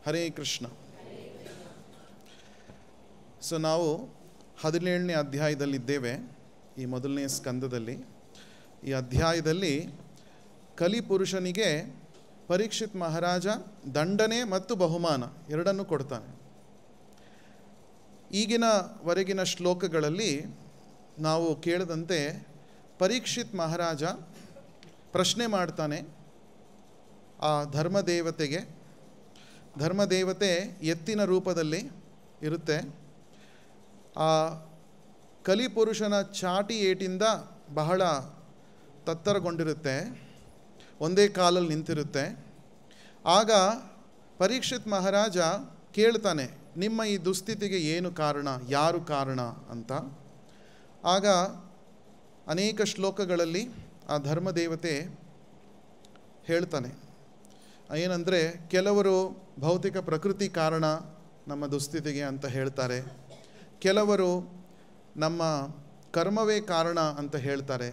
Hare Krishna. So ನಾವು 17ನೇ ಅಧ್ಯಾಯದಲ್ಲಿದ್ದೇವೆ. ಈ ಮೊದಲನೇ ಸ್ಕಂದದಲ್ಲಿ ಈ ಅಧ್ಯಾಯದಲ್ಲಿ ಕಲಿಪುರುಷನಿಗೆ ಪರೀಕ್ಷಿತ್ ಮಹಾರಾಜ ದಂಡನೆ ಮತ್ತು ಬಹುಮಾನ ಎರಡನ್ನೂ ಕೊಡ್ತಾನೆ. ಈಗಿನವರೆಗಿನ ಶ್ಲೋಕಗಳಲ್ಲಿ ನಾವು ಕೇಳಿದಂತೆ ಪರೀಕ್ಷಿತ್ ಮಹಾರಾಜ ಪ್ರಶ್ನೆ ಮಾಡ್ತಾನೆ ಆ ಧರ್ಮದೇವತೆಗೆ. ಧರ್ಮದೇವತೆ ಎತ್ತಿನ ರೂಪದಲ್ಲಿ ಇರುತ್ತೆ. ಆ ಕಲಿಪುರುಷನ ಚಾಟಿ ಏಟಿಂದ ಬಹಳ ತತ್ತರಗೊಂಡಿರುತ್ತೆ, ಒಂದೇ ಕಾಲಲ್ಲಿ ನಿಂತಿರುತ್ತೆ. ಆಗ ಪರೀಕ್ಷಿತ್ ಮಹಾರಾಜ ಕೇಳ್ತಾನೆ, ನಿಮ್ಮ ಈ ದುಸ್ಥಿತಿಗೆ ಏನು ಕಾರಣ, ಯಾರು ಕಾರಣ ಅಂತ. ಆಗ ಅನೇಕ ಶ್ಲೋಕಗಳಲ್ಲಿ ಆ ಧರ್ಮದೇವತೆ ಹೇಳ್ತಾನೆ ಏನಂದರೆ, ಕೆಲವರು ಭೌತಿಕ ಪ್ರಕೃತಿ ಕಾರಣ ನಮ್ಮ ದುಸ್ಥಿತಿಗೆ ಅಂತ ಹೇಳ್ತಾರೆ, ಕೆಲವರು ನಮ್ಮ ಕರ್ಮವೇ ಕಾರಣ ಅಂತ ಹೇಳ್ತಾರೆ,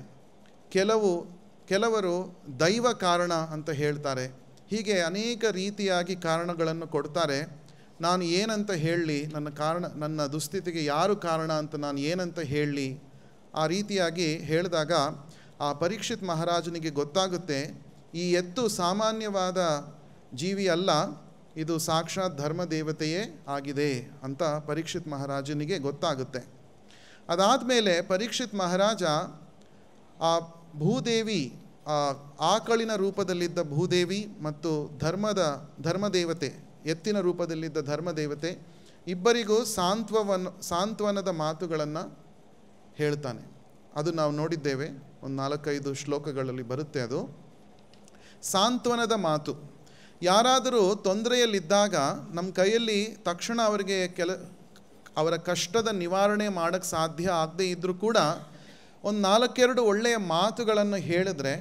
ಕೆಲವರು ದೈವ ಕಾರಣ ಅಂತ ಹೇಳ್ತಾರೆ. ಹೀಗೆ ಅನೇಕ ರೀತಿಯಾಗಿ ಕಾರಣಗಳನ್ನು ಕೊಡ್ತಾರೆ. ನಾನು ಏನಂತ ಹೇಳಲಿ, ನನ್ನ ದುಸ್ಥಿತಿಗೆ ಯಾರು ಕಾರಣ ಅಂತ ನಾನು ಏನಂತ ಹೇಳಲಿ? ಆ ರೀತಿಯಾಗಿ ಹೇಳಿದಾಗ ಆ ಪರೀಕ್ಷಿತ್ ಮಹಾರಾಜನಿಗೆ ಗೊತ್ತಾಗುತ್ತೆ, ಈ ಎತ್ತು ಸಾಮಾನ್ಯವಾದ ಜೀವಿ ಅಲ್ಲ, ಇದು ಸಾಕ್ಷಾತ್ ಧರ್ಮದೇವತೆಯೇ ಆಗಿದೆ ಅಂತ ಪರೀಕ್ಷಿತ್ ಮಹಾರಾಜನಿಗೆ ಗೊತ್ತಾಗುತ್ತೆ. ಅದಾದಮೇಲೆ ಪರೀಕ್ಷಿತ್ ಮಹಾರಾಜ ಆ ಭೂದೇವಿ, ಆಕಳಿನ ರೂಪದಲ್ಲಿದ್ದ ಭೂದೇವಿ ಮತ್ತು ಧರ್ಮದೇವತೆ, ಎತ್ತಿನ ರೂಪದಲ್ಲಿದ್ದ ಧರ್ಮದೇವತೆ ಇಬ್ಬರಿಗೂ ಸಾಂತ್ವನದ ಮಾತುಗಳನ್ನು ಹೇಳ್ತಾನೆ. ಅದು ನಾವು ನೋಡಿದ್ದೇವೆ, ಒಂದು 4-5 ಶ್ಲೋಕಗಳಲ್ಲಿ ಬರುತ್ತೆ. ಅದು ಸಾಂತ್ವನದ ಮಾತು. ಯಾರಾದರೂ ತೊಂದರೆಯಲ್ಲಿದ್ದಾಗ ನಮ್ಮ ಕೈಯಲ್ಲಿ ತಕ್ಷಣ ಅವರಿಗೆ ಅವರ ಕಷ್ಟದ ನಿವಾರಣೆ ಮಾಡೋಕ್ಕೆ ಸಾಧ್ಯ ಆಗದೇ ಇದ್ದರೂ ಕೂಡ ಒಂದು 4-2 ಒಳ್ಳೆಯ ಮಾತುಗಳನ್ನು ಹೇಳಿದ್ರೆ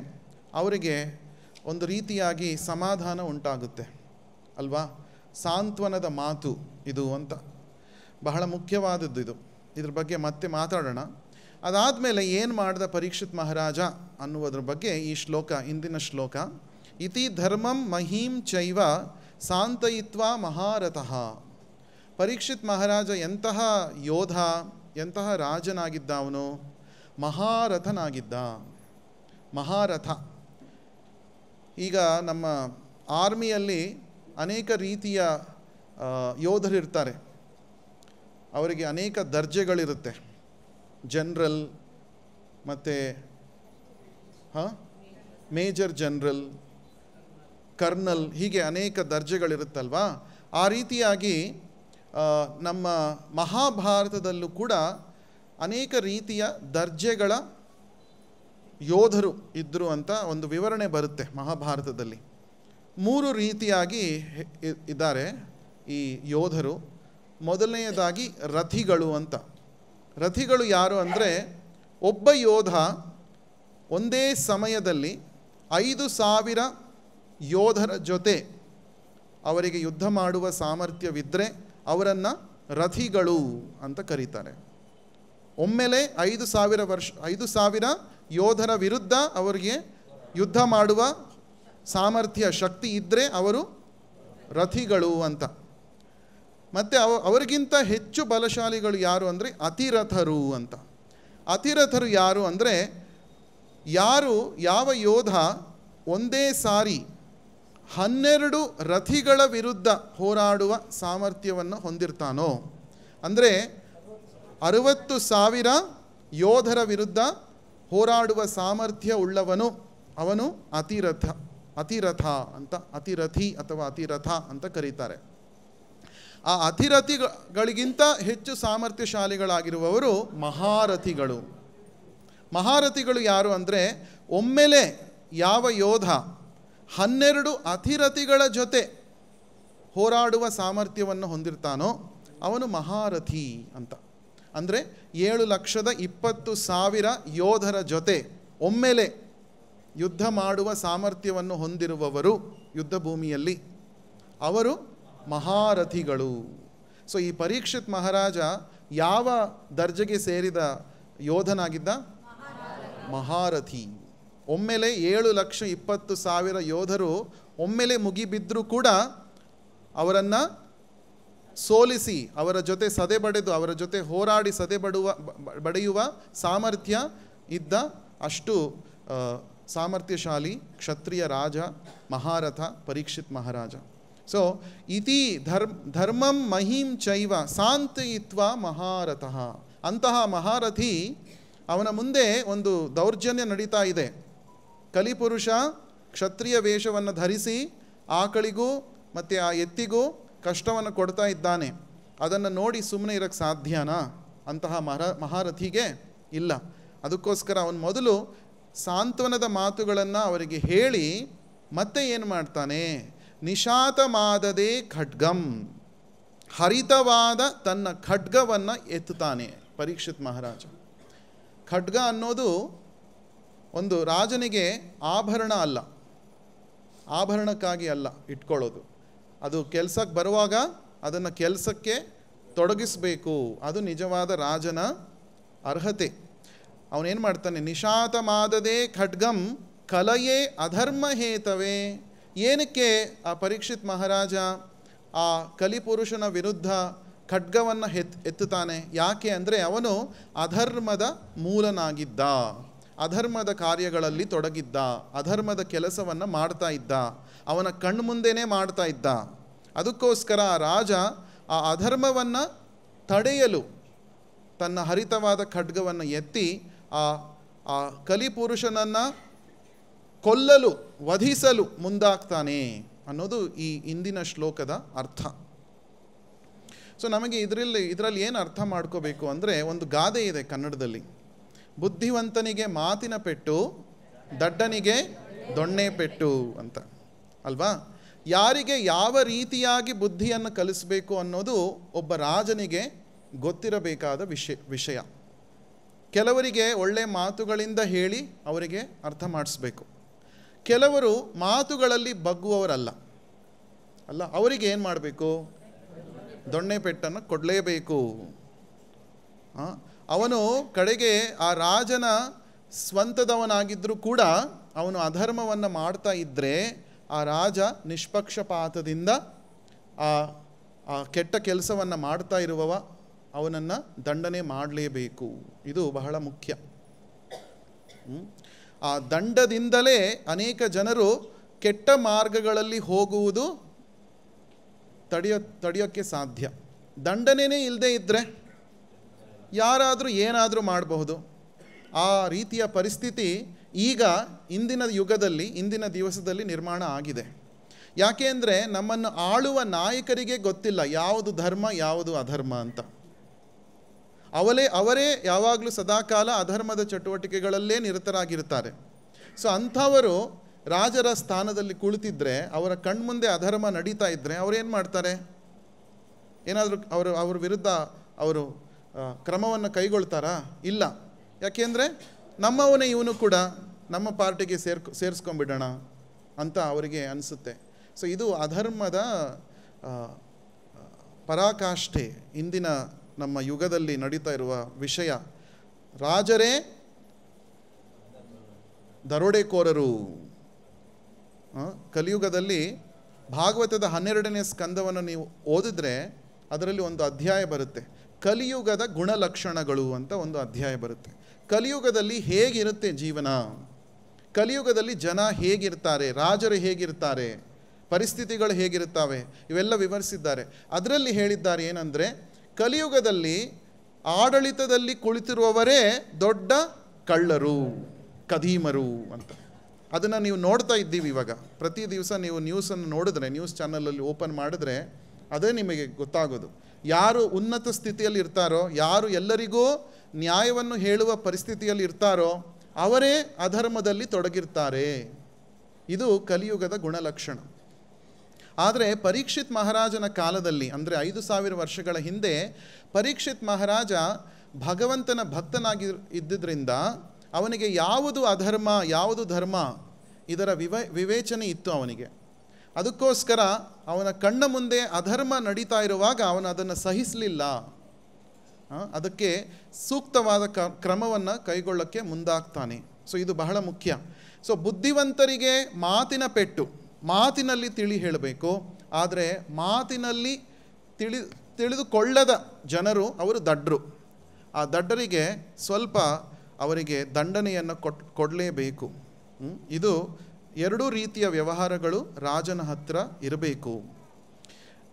ಅವರಿಗೆ ಒಂದು ರೀತಿಯಾಗಿ ಸಮಾಧಾನ ಉಂಟಾಗುತ್ತೆ ಅಲ್ವಾ? ಸಾಂತ್ವನದ ಮಾತು ಇದು ಅಂತ ಬಹಳ ಮುಖ್ಯವಾದದ್ದು. ಇದ್ರ ಬಗ್ಗೆ ಮತ್ತೆ ಮಾತಾಡೋಣ. ಅದಾದಮೇಲೆ ಏನು ಮಾಡಿದ ಪರೀಕ್ಷಿತ್ ಮಹಾರಾಜ ಅನ್ನುವುದ್ರ ಬಗ್ಗೆ ಈ ಶ್ಲೋಕ, ಇಂದಿನ ಶ್ಲೋಕ. ಇತಿ ಧರ್ಮಂ ಮಹೀಂ ಚೈವ ಸಾಂತಯಿತ್ವಾ ಮಹಾರಥಃ. ಪರೀಕ್ಷಿತ್ ಮಹಾರಾಜ ಎಂತಹ ಯೋಧ, ಎಂತಹ ರಾಜನಾಗಿದ್ದ ಅವನು, ಮಹಾರಥನಾಗಿದ್ದ. ಮಹಾರಥ. ಈಗ ನಮ್ಮ ಆರ್ಮಿಯಲ್ಲಿ ಅನೇಕ ರೀತಿಯ ಯೋಧರಿರ್ತಾರೆ, ಅವರಿಗೆ ಅನೇಕ ದರ್ಜೆಗಳಿರುತ್ತೆ. ಜನರಲ್ ಮತ್ತು ಮೇಜರ್ ಜನರಲ್, ಕರ್ನಲ್, ಹೀಗೆ ಅನೇಕ ದರ್ಜೆಗಳಿರುತ್ತಲ್ವಾ? ಆ ರೀತಿಯಾಗಿ ನಮ್ಮ ಮಹಾಭಾರತದಲ್ಲೂ ಕೂಡ ಅನೇಕ ರೀತಿಯ ದರ್ಜೆಗಳ ಯೋಧರು ಇದ್ದರು ಅಂತ ಒಂದು ವಿವರಣೆ ಬರುತ್ತೆ ಮಹಾಭಾರತದಲ್ಲಿ. 3 ರೀತಿಯಾಗಿ ಇದ್ದಾರೆ ಈ ಯೋಧರು. ಮೊದಲನೆಯದಾಗಿ ರಥಿಗಳು ಅಂತ. ರಥಿಗಳು ಯಾರು ಅಂದರೆ, ಒಬ್ಬ ಯೋಧ ಒಂದೇ ಸಮಯದಲ್ಲಿ 5,000 ಯೋಧರ ಜೊತೆ ಅವರಿಗೆ ಯುದ್ಧ ಮಾಡುವ ಸಾಮರ್ಥ್ಯವಿದ್ದರೆ ಅವರನ್ನು ರಥಿಗಳು ಅಂತ ಕರೀತಾರೆ. ಒಮ್ಮೆಲೆ 5,000 ಯೋಧರ ವಿರುದ್ಧ ಅವರಿಗೆ ಯುದ್ಧ ಮಾಡುವ ಸಾಮರ್ಥ್ಯ, ಶಕ್ತಿ ಇದ್ದರೆ ಅವರು ರಥಿಗಳು ಅಂತ. ಮತ್ತು ಅವರಿಗಿಂತ ಹೆಚ್ಚು ಬಲಶಾಲಿಗಳು ಯಾರು ಅಂದರೆ ಅತಿರಥರು ಅಂತ. ಅತಿರಥರು ಯಾರು ಅಂದರೆ, ಯಾವ ಯೋಧ ಒಂದೇ ಸಾರಿ 12 ರಥಿಗಳ ವಿರುದ್ಧ ಹೋರಾಡುವ ಸಾಮರ್ಥ್ಯವನ್ನು ಹೊಂದಿರ್ತಾನೋ, ಅಂದರೆ 60,000 ಯೋಧರ ವಿರುದ್ಧ ಹೋರಾಡುವ ಸಾಮರ್ಥ್ಯ ಉಳ್ಳವನು, ಅವನು ಅತಿರಥ ಅಂತ, ಅತಿರಥಿ ಅಥವಾ ಅತಿರಥ ಅಂತ ಕರೀತಾರೆ. ಆ ಅತಿರಥಿಗಳಿಗಿಂತ ಹೆಚ್ಚು ಸಾಮರ್ಥ್ಯಶಾಲಿಗಳಾಗಿರುವವರು ಮಹಾರಥಿಗಳು. ಮಹಾರಥಿಗಳು ಯಾರು ಅಂದರೆ, ಒಮ್ಮೆಲೆ ಯಾವ ಯೋಧ 12 ಅತಿರಥಿಗಳ ಜೊತೆ ಹೋರಾಡುವ ಸಾಮರ್ಥ್ಯವನ್ನು ಹೊಂದಿರ್ತಾನೋ ಅವನು ಮಹಾರಥಿ ಅಂತ. ಅಂದರೆ 7,20,000 ಯೋಧರ ಜೊತೆ ಒಮ್ಮೆಲೆ ಯುದ್ಧ ಮಾಡುವ ಸಾಮರ್ಥ್ಯವನ್ನು ಹೊಂದಿರುವವರು ಯುದ್ಧ ಭೂಮಿಯಲ್ಲಿ, ಅವರು ಮಹಾರಥಿಗಳು. ಸೊ ಈ ಪರೀಕ್ಷಿತ್ ಮಹಾರಾಜ ಯಾವ ದರ್ಜೆಗೆ ಸೇರಿದ ಯೋಧನಾಗಿದ್ದ? ಮಹಾರಥಿ. ಒಮ್ಮೆಲೆ 7,20,000 ಯೋಧರು ಒಮ್ಮೆಲೆ ಮುಗಿಬಿದ್ದರೂ ಕೂಡ ಅವರನ್ನು ಸೋಲಿಸಿ, ಅವರ ಜೊತೆ ಸದೆ ಬಡೆದು, ಅವರ ಜೊತೆ ಹೋರಾಡಿ ಸದೆ ಬಡೆಯುವ ಸಾಮರ್ಥ್ಯ ಇದ್ದ ಅಷ್ಟು ಸಾಮರ್ಥ್ಯಶಾಲಿ ಕ್ಷತ್ರಿಯ ರಾಜ ಮಹಾರಥ ಪರೀಕ್ಷಿತ್ ಮಹಾರಾಜ. ಸೊ ಇತಿ ಧರ್ಮಂ ಮಹಿಂ ಚೈವ ಸಾಂತಯಿತ್ವ ಮಹಾರಥಃ. ಅಂತಹ ಮಹಾರಥಿ ಅವನ ಮುಂದೆ ಒಂದು ದೌರ್ಜನ್ಯ ನಡೀತಾ ಇದೆ. ಕಲಿಪುರುಷ ಕ್ಷತ್ರಿಯ ವೇಷವನ್ನು ಧರಿಸಿ ಆಕಳಿಗೂ ಮತ್ತು ಆ ಎತ್ತಿಗೂ ಕಷ್ಟವನ್ನು ಕೊಡ್ತಾ ಇದ್ದಾನೆ. ಅದನ್ನು ನೋಡಿ ಸುಮ್ಮನೆ ಇರೋಕ್ಕೆ ಸಾಧ್ಯನಾ ಅಂತಹ ಮಹಾರಥಿಗೆ? ಇಲ್ಲ. ಅದಕ್ಕೋಸ್ಕರ ಅವನು ಮೊದಲು ಸಾಂತ್ವನದ ಮಾತುಗಳನ್ನು ಅವರಿಗೆ ಹೇಳಿ ಮತ್ತೆ ಏನು ಮಾಡ್ತಾನೆ, ನಿಶಾತಮಾದದೇ ಖಡ್ಗಂ, ಹರಿತವಾದ ತನ್ನ ಖಡ್ಗವನ್ನು ಎತ್ತುತ್ತಾನೆ ಪರೀಕ್ಷಿತ್ ಮಹಾರಾಜ. ಖಡ್ಗ ಅನ್ನೋದು ಒಂದು ರಾಜನಿಗೆ ಆಭರಣ ಅಲ್ಲ, ಆಭರಣಕ್ಕಾಗಿ ಅಲ್ಲ ಇಟ್ಕೊಳ್ಳೋದು. ಅದು ಕೆಲಸಕ್ಕೆ ಬರುವಾಗ ಅದನ್ನು ಕೆಲಸಕ್ಕೆ ತೊಡಗಿಸಬೇಕು, ಅದು ನಿಜವಾದ ರಾಜನ ಅರ್ಹತೆ. ಅವನೇನು ಮಾಡ್ತಾನೆ, ನಿಶಾತಮಾದದೇ ಖಡ್ಗಂ ಕಲಯೇ ಅಧರ್ಮ ಹೇತವೇ. ಏನಕ್ಕೆ ಆ ಪರೀಕ್ಷಿತ್ ಮಹಾರಾಜ ಆ ಕಲಿಪುರುಷನ ವಿರುದ್ಧ ಖಡ್ಗವನ್ನು ಎತ್ತುತ್ತಾನೆ? ಯಾಕೆ ಅಂದರೆ ಅವನು ಅಧರ್ಮದ ಮೂಲನಾಗಿದ್ದ, ಅಧರ್ಮದ ಕಾರ್ಯಗಳಲ್ಲಿ ತೊಡಗಿದ್ದ, ಅಧರ್ಮದ ಕೆಲಸವನ್ನು ಮಾಡ್ತಾ ಇದ್ದ, ಅವನ ಕಣ್ಮುಂದೆನೇ ಮಾಡ್ತಾ ಇದ್ದ. ಅದಕ್ಕೋಸ್ಕರ ಆ ರಾಜ ಆ ಅಧರ್ಮವನ್ನು ತಡೆಯಲು ತನ್ನ ಹರಿತವಾದ ಖಡ್ಗವನ್ನು ಎತ್ತಿ ಆ ಕಲಿಪುರುಷನನ್ನು ಕೊಲ್ಲಲು, ವಧಿಸಲು ಮುಂದಾಗ್ತಾನೆ ಅನ್ನೋದು ಈ ಇಂದಿನ ಶ್ಲೋಕದ ಅರ್ಥ. ಸೊ ನಮಗೆ ಇದರಲ್ಲಿ ಏನು ಅರ್ಥ ಮಾಡ್ಕೋಬೇಕು ಅಂದರೆ, ಒಂದು ಗಾದೆ ಇದೆ ಕನ್ನಡದಲ್ಲಿ, ಬುದ್ಧಿವಂತನಿಗೆ ಮಾತಿನ ಪೆಟ್ಟು, ದಡ್ಡನಿಗೆ ದೊಣ್ಣೆ ಪೆಟ್ಟು ಅಂತ ಅಲ್ವಾ. ಯಾರಿಗೆ ಯಾವ ರೀತಿಯಾಗಿ ಬುದ್ಧಿಯನ್ನು ಕಲಿಸಬೇಕು ಅನ್ನೋದು ಒಬ್ಬ ರಾಜನಿಗೆ ಗೊತ್ತಿರಬೇಕಾದ ವಿಷಯ. ಕೆಲವರಿಗೆ ಒಳ್ಳೆ ಮಾತುಗಳಿಂದ ಹೇಳಿ ಅವರಿಗೆ ಅರ್ಥ ಮಾಡಿಸ್ಬೇಕು. ಕೆಲವರು ಮಾತುಗಳಲ್ಲಿ ಬಗ್ಗುವವರಲ್ಲ ಅಲ್ಲ, ಅವರಿಗೆ ಏನು ಮಾಡಬೇಕು, ದೊಣ್ಣೆ ಪೆಟ್ಟನ್ನು ಕೊಡಲೇಬೇಕು. ಅವನು ಕಡೆಗೆ ಆ ರಾಜನ ಸ್ವಂತದವನಾಗಿದ್ದರೂ ಕೂಡ ಅವನು ಅಧರ್ಮವನ್ನು ಮಾಡ್ತಾ ಇದ್ದರೆ ಆ ರಾಜ ನಿಷ್ಪಕ್ಷಪಾತದಿಂದ ಆ ಕೆಟ್ಟ ಕೆಲಸವನ್ನು ಮಾಡ್ತಾ ಇರುವವ ಅವನನ್ನು ದಂಡನೆ ಮಾಡಲೇಬೇಕು. ಇದು ಬಹಳ ಮುಖ್ಯ. ಆ ದಂಡದಿಂದಲೇ ಅನೇಕ ಜನರು ಕೆಟ್ಟ ಮಾರ್ಗಗಳಲ್ಲಿ ಹೋಗುವುದು ತಡೆಯೋಕ್ಕೆ ಸಾಧ್ಯ. ದಂಡನೆಯೇ ಇಲ್ಲದೆ ಇದ್ದರೆ ಯಾರಾದರೂ ಏನಾದರೂ ಮಾಡಬಹುದು. ಆ ರೀತಿಯ ಪರಿಸ್ಥಿತಿ ಈಗ ಇಂದಿನ ಯುಗದಲ್ಲಿ, ಇಂದಿನ ದಿವಸದಲ್ಲಿ ನಿರ್ಮಾಣ ಆಗಿದೆ. ಯಾಕೆ ಅಂದರೆ ನಮ್ಮನ್ನು ಆಳುವ ನಾಯಕರಿಗೆ ಗೊತ್ತಿಲ್ಲ ಯಾವುದು ಧರ್ಮ ಯಾವುದು ಅಧರ್ಮ ಅಂತ. ಅವರೇ ಯಾವಾಗಲೂ ಸದಾಕಾಲ ಅಧರ್ಮದ ಚಟುವಟಿಕೆಗಳಲ್ಲೇ ನಿರತರಾಗಿರ್ತಾರೆ. ಸೊ ಅಂಥವರು ರಾಜರ ಸ್ಥಾನದಲ್ಲಿ ಕುಳಿತಿದ್ರೆ, ಅವರ ಕಣ್ಮುಂದೆ ಅಧರ್ಮ ನಡೀತಾ ಇದ್ದರೆ ಅವರೇನು ಮಾಡ್ತಾರೆ? ಏನಾದರೂ ಅವ್ರ ವಿರುದ್ಧ ಅವರು ಕ್ರಮವನ್ನು ಕೈಗೊಳ್ತಾರಾ? ಇಲ್ಲ. ಯಾಕೆಂದರೆ ನಮ್ಮವನೇ ಇವನು ಕೂಡ, ನಮ್ಮ ಪಾರ್ಟಿಗೆ ಸೇರಿಸ್ಕೊಂಡ್ಬಿಡೋಣ ಅಂತ ಅವರಿಗೆ ಅನಿಸುತ್ತೆ. ಸೊ ಇದು ಅಧರ್ಮದ ಪರಾಕಾಷ್ಠೆ ಇಂದಿನ ನಮ್ಮ ಯುಗದಲ್ಲಿ ನಡೀತಾ ಇರುವ ವಿಷಯ. ರಾಜರೇ ದರೋಡೆಕೋರರು. ಕಲಿಯುಗದಲ್ಲಿ ಭಾಗವತದ 12ನೇ ಸ್ಕಂದವನ್ನು ನೀವು ಓದಿದ್ರೆ ಅದರಲ್ಲಿ ಒಂದು ಅಧ್ಯಾಯ ಬರುತ್ತೆ, ಕಲಿಯುಗದ ಗುಣಲಕ್ಷಣಗಳು ಅಂತ ಒಂದು ಅಧ್ಯಾಯ ಬರುತ್ತೆ. ಕಲಿಯುಗದಲ್ಲಿ ಹೇಗಿರುತ್ತೆ ಜೀವನ, ಕಲಿಯುಗದಲ್ಲಿ ಜನ ಹೇಗಿರ್ತಾರೆ, ರಾಜರು ಹೇಗಿರ್ತಾರೆ, ಪರಿಸ್ಥಿತಿಗಳು ಹೇಗಿರ್ತವೆ, ಇವೆಲ್ಲ ವಿವರಿಸಿದ್ದಾರೆ. ಅದರಲ್ಲಿ ಹೇಳಿದ್ದಾರೆ ಏನಂದರೆ, ಕಲಿಯುಗದಲ್ಲಿ ಆಡಳಿತದಲ್ಲಿ ಕುಳಿತಿರುವವರೇ ದೊಡ್ಡ ಕಳ್ಳರು, ಕದೀಮರು ಅಂತ. ಅದನ್ನು ನೀವು ನೋಡ್ತಾ ಇದ್ದೀವಿ ಇವಾಗ. ಪ್ರತಿ ದಿವಸ ನೀವು ನ್ಯೂಸನ್ನು ನೋಡಿದ್ರೆ, ನ್ಯೂಸ್ ಚಾನಲಲ್ಲಿ ಓಪನ್ ಮಾಡಿದ್ರೆ ಅದೇ ನಿಮಗೆ ಗೊತ್ತಾಗೋದು. ಯಾರು ಉನ್ನತ ಸ್ಥಿತಿಯಲ್ಲಿ ಇರ್ತಾರೋ, ಯಾರು ಎಲ್ಲರಿಗೂ ನ್ಯಾಯವನ್ನು ಹೇಳುವ ಪರಿಸ್ಥಿತಿಯಲ್ಲಿ ಇರ್ತಾರೋ ಅವರೇ ಅಧರ್ಮದಲ್ಲಿ ತೊಡಗಿರ್ತಾರೆ. ಇದು ಕಲಿಯುಗದ ಗುಣಲಕ್ಷಣ. ಆದರೆ ಪರೀಕ್ಷಿತ್ ಮಹಾರಾಜನ ಕಾಲದಲ್ಲಿ, ಅಂದರೆ 5000 ವರ್ಷಗಳ ಹಿಂದೆ, ಪರೀಕ್ಷಿತ್ ಮಹಾರಾಜ ಭಗವಂತನ ಭಕ್ತನಾಗಿ ಇದ್ದುದರಿಂದ ಅವನಿಗೆ ಯಾವುದು ಅಧರ್ಮ ಯಾವುದು ಧರ್ಮ ಇದರ ವಿವೇಚನೆ ಇತ್ತು ಅವನಿಗೆ. ಅದಕ್ಕೋಸ್ಕರ ಅವನ ಕಣ್ಣ ಮುಂದೆ ಅಧರ್ಮ ನಡೀತಾ ಇರುವಾಗ ಅವನು ಅದನ್ನು ಸಹಿಸಲಿಲ್ಲ. ಅದಕ್ಕೆ ಸೂಕ್ತವಾದ ಕ್ರಮವನ್ನು ಕೈಗೊಳ್ಳೋಕ್ಕೆ ಮುಂದಾಗ್ತಾನೆ. ಸೊ ಇದು ಬಹಳ ಮುಖ್ಯ. ಸೊ ಬುದ್ಧಿವಂತರಿಗೆ ಮಾತಿನ ಪೆಟ್ಟು, ಮಾತಿನಲ್ಲಿ ತಿಳಿ ಹೇಳಬೇಕು. ಆದರೆ ಮಾತಿನಲ್ಲಿ ತಿಳಿದುಕೊಳ್ಳದ ಜನರು ಅವರು ದಡ್ಡರು. ಆ ದಡ್ಡರಿಗೆ ಸ್ವಲ್ಪ ಅವರಿಗೆ ದಂಡನೆಯನ್ನು ಕೊಡಲೇಬೇಕು. ಇದು ಎರಡೂ ರೀತಿಯ ವ್ಯವಹಾರಗಳು ರಾಜನ ಹತ್ರ ಇರಬೇಕು.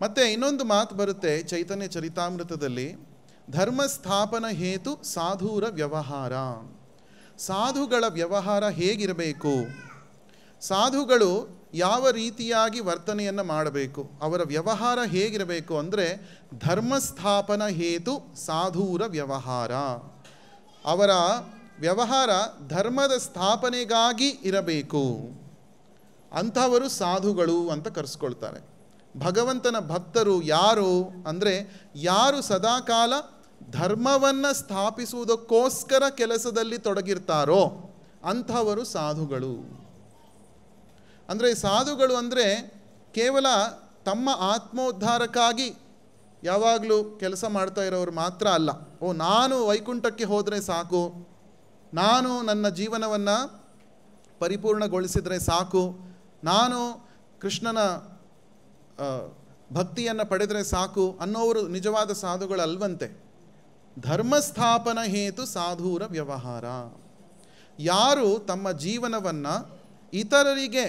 ಮತ್ತು ಇನ್ನೊಂದು ಮಾತು ಬರುತ್ತೆ ಚೈತನ್ಯ ಚರಿತಾಮೃತದಲ್ಲಿ, ಧರ್ಮ ಸ್ಥಾಪನ ಹೇತು ಸಾಧೂರ ವ್ಯವಹಾರ. ಸಾಧುಗಳ ವ್ಯವಹಾರ ಹೇಗಿರಬೇಕು, ಸಾಧುಗಳು ಯಾವ ರೀತಿಯಾಗಿ ವರ್ತನೆಯನ್ನು ಮಾಡಬೇಕು, ಅವರ ವ್ಯವಹಾರ ಹೇಗಿರಬೇಕು ಅಂದರೆ ಧರ್ಮಸ್ಥಾಪನ ಹೇತು ಸಾಧೂರ ವ್ಯವಹಾರ. ಅವರ ವ್ಯವಹಾರ ಧರ್ಮದ ಸ್ಥಾಪನೆಗಾಗಿ ಇರಬೇಕು. ಅಂಥವರು ಸಾಧುಗಳು ಅಂತ ಕರೆಸ್ಕೊಳ್ತಾರೆ. ಭಗವಂತನ ಭಕ್ತರು ಯಾರು ಅಂದರೆ ಯಾರು ಸದಾಕಾಲ ಧರ್ಮವನ್ನು ಸ್ಥಾಪಿಸುವುದಕ್ಕೋಸ್ಕರ ಕೆಲಸದಲ್ಲಿ ತೊಡಗಿರ್ತಾರೋ ಅಂಥವರು ಸಾಧುಗಳು. ಅಂದರೆ ಸಾಧುಗಳು ಅಂದರೆ ಕೇವಲ ತಮ್ಮ ಆತ್ಮೋದ್ಧಾರಕ್ಕಾಗಿ ಯಾವಾಗಲೂ ಕೆಲಸ ಮಾಡ್ತಾ ಇರೋರು ಮಾತ್ರ ಅಲ್ಲ. ನಾನು ವೈಕುಂಠಕ್ಕೆ ಹೋದರೆ ಸಾಕು, ನಾನು ನನ್ನ ಜೀವನವನ್ನು ಪರಿಪೂರ್ಣಗೊಳಿಸಿದರೆ ಸಾಕು, ನಾನು ಕೃಷ್ಣನ ಭಕ್ತಿಯನ್ನು ಪಡೆದರೆ ಸಾಕು ಅನ್ನೋರು ನಿಜವಾದ ಸಾಧುಗಳಲ್ವಂತೆ. ಧರ್ಮಸ್ಥಾಪನ ಹೇತು ಸಾಧೂರ ವ್ಯವಹಾರ. ಯಾರು ತಮ್ಮ ಜೀವನವನ್ನು ಇತರರಿಗೆ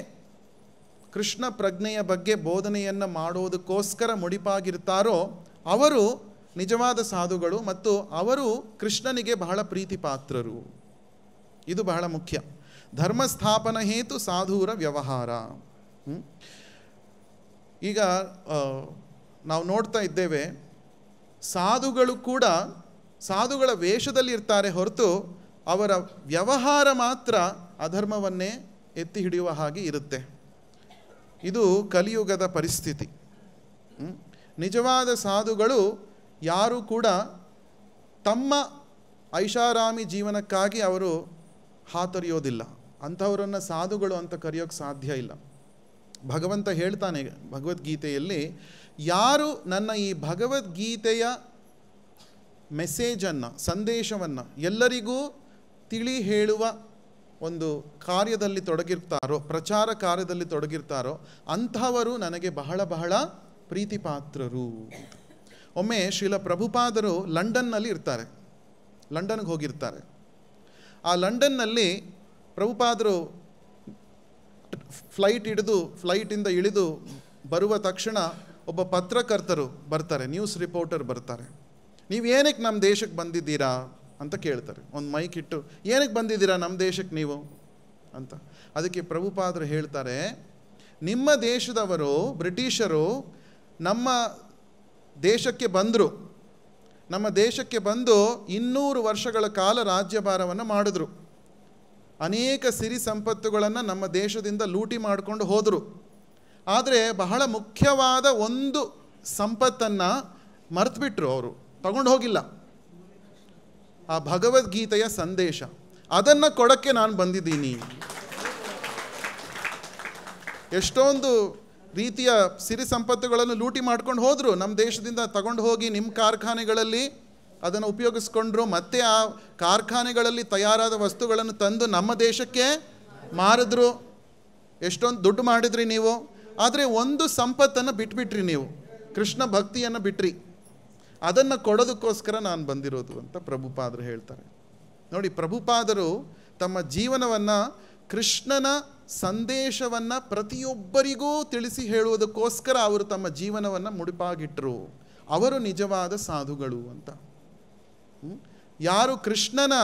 ಕೃಷ್ಣ ಪ್ರಜ್ಞೆಯ ಬಗ್ಗೆ ಬೋಧನೆಯನ್ನು ಮಾಡೋದಕ್ಕೋಸ್ಕರ ಮುಡಿಪಾಗಿರ್ತಾರೋ ಅವರು ನಿಜವಾದ ಸಾಧುಗಳು ಮತ್ತು ಅವರು ಕೃಷ್ಣನಿಗೆ ಬಹಳ ಪ್ರೀತಿ ಪಾತ್ರರು. ಇದು ಬಹಳ ಮುಖ್ಯ. ಧರ್ಮಸ್ಥಾಪನ ಹೇತು ಸಾಧೂರ ವ್ಯವಹಾರ. ಈಗ ನಾವು ನೋಡ್ತಾ ಇದ್ದೇವೆ, ಸಾಧುಗಳು ಕೂಡ ಸಾಧುಗಳ ವೇಷದಲ್ಲಿ ಇರ್ತಾರೆ ಹೊರತು ಅವರ ವ್ಯವಹಾರ ಮಾತ್ರ ಅಧರ್ಮವನ್ನೇ ಎತ್ತಿ ಹಿಡಿಯುವ ಹಾಗೆ ಇರುತ್ತೆ. ಇದು ಕಲಿಯುಗದ ಪರಿಸ್ಥಿತಿ. ನಿಜವಾದ ಸಾಧುಗಳು ಯಾರೂ ಕೂಡ ತಮ್ಮ ಐಷಾರಾಮಿ ಜೀವನಕ್ಕಾಗಿ ಅವರು ಹಾತೊರೆಯೋದಿಲ್ಲ. ಅಂಥವರನ್ನು ಸಾಧುಗಳು ಅಂತ ಕರೆಯೋಕ್ಕೆ ಸಾಧ್ಯ ಇಲ್ಲ. ಭಗವಂತ ಹೇಳ್ತಾನೆ ಭಗವದ್ಗೀತೆಯಲ್ಲಿ, ಯಾರು ನನ್ನ ಈ ಭಗವದ್ಗೀತೆಯ ಮೆಸೇಜನ್ನು ಸಂದೇಶವನ್ನು ಎಲ್ಲರಿಗೂ ತಿಳಿ ಹೇಳುವ ಒಂದು ಕಾರ್ಯದಲ್ಲಿ ತೊಡಗಿರ್ತಾರೋ, ಪ್ರಚಾರ ಕಾರ್ಯದಲ್ಲಿ ತೊಡಗಿರ್ತಾರೋ ಅಂಥವರು ನನಗೆ ಬಹಳ ಬಹಳ ಪ್ರೀತಿಪಾತ್ರರು. ಒಮ್ಮೆ ಶ್ರೀಲ ಪ್ರಭುಪಾದರು ಲಂಡನ್ನಲ್ಲಿ ಇರ್ತಾರೆ, ಲಂಡನ್ಗೆ ಹೋಗಿರ್ತಾರೆ. ಆ ಲಂಡನ್ನಲ್ಲಿ ಪ್ರಭುಪಾದರು ಫ್ಲೈಟಿಂದ ಇಳಿದು ಬರುವ ತಕ್ಷಣ ಒಬ್ಬ ಪತ್ರಕರ್ತರು ಬರ್ತಾರೆ, ನ್ಯೂಸ್ ರಿಪೋರ್ಟರ್ ಬರ್ತಾರೆ. ನೀವು ಏನಕ್ಕೆ ನಮ್ಮ ದೇಶಕ್ಕೆ ಬಂದಿದ್ದೀರಾ ಅಂತ ಕೇಳ್ತಾರೆ. ಒಂದು ಮೈಕ್ ಇಟ್ಟು, ಏನಕ್ಕೆ ಬಂದಿದ್ದೀರಾ ನಮ್ಮ ದೇಶಕ್ಕೆ ನೀವು ಅಂತ. ಅದಕ್ಕೆ ಪ್ರಭುಪಾದರು ಹೇಳ್ತಾರೆ, ನಿಮ್ಮ ದೇಶದವರು ಬ್ರಿಟಿಷರು ನಮ್ಮ ದೇಶಕ್ಕೆ ಬಂದರು, ನಮ್ಮ ದೇಶಕ್ಕೆ ಬಂದು 200 ವರ್ಷಗಳ ಕಾಲ ರಾಜ್ಯಭಾರವನ್ನು ಮಾಡಿದ್ರು. ಅನೇಕ ಸಿರಿ ಸಂಪತ್ತುಗಳನ್ನು ನಮ್ಮ ದೇಶದಿಂದ ಲೂಟಿ ಮಾಡಿಕೊಂಡು ಹೋದರು. ಆದರೆ ಬಹಳ ಮುಖ್ಯವಾದ ಒಂದು ಸಂಪತ್ತನ್ನು ಮರೆತುಬಿಟ್ರು, ಅವರು ತಗೊಂಡು ಹೋಗಿಲ್ಲ. ಆ ಭಗವದ್ಗೀತೆಯ ಸಂದೇಶ, ಅದನ್ನು ಕೊಡೋಕ್ಕೆ ನಾನು ಬಂದಿದ್ದೀನಿ. ಎಷ್ಟೊಂದು ರೀತಿಯ ಸಿರಿ ಸಂಪತ್ತುಗಳನ್ನು ಲೂಟಿ ಮಾಡ್ಕೊಂಡು ಹೋದರು, ನಮ್ಮ ದೇಶದಿಂದ ತಗೊಂಡು ಹೋಗಿ ನಿಮ್ಮ ಕಾರ್ಖಾನೆಗಳಲ್ಲಿ ಅದನ್ನು ಉಪಯೋಗಿಸ್ಕೊಂಡ್ರು. ಮತ್ತೆ ಆ ಕಾರ್ಖಾನೆಗಳಲ್ಲಿ ತಯಾರಾದ ವಸ್ತುಗಳನ್ನು ತಂದು ನಮ್ಮ ದೇಶಕ್ಕೆ ಮಾರಿದ್ರು. ಎಷ್ಟೊಂದು ದುಡ್ಡು ಮಾಡಿದ್ರಿ ನೀವು. ಆದರೆ ಒಂದು ಸಂಪತ್ತನ್ನು ಬಿಟ್ಬಿಟ್ರಿ ನೀವು, ಕೃಷ್ಣ ಭಕ್ತಿಯನ್ನು ಬಿಟ್ರಿ. ಅದನ್ನು ಕೊಡೋದಕ್ಕೋಸ್ಕರ ನಾನು ಬಂದಿರೋದು ಅಂತ ಪ್ರಭುಪಾದರು ಹೇಳ್ತಾರೆ. ನೋಡಿ, ಪ್ರಭುಪಾದರು ತಮ್ಮ ಜೀವನವನ್ನು ಕೃಷ್ಣನ ಸಂದೇಶವನ್ನು ಪ್ರತಿಯೊಬ್ಬರಿಗೂ ತಿಳಿಸಿ ಹೇಳುವುದಕ್ಕೋಸ್ಕರ ಅವರು ತಮ್ಮ ಜೀವನವನ್ನು ಮುಡಿಪಾಗಿಟ್ಟರು. ಅವರು ನಿಜವಾದ ಸಾಧುಗಳು ಅಂತ. ಯಾರು ಕೃಷ್ಣನ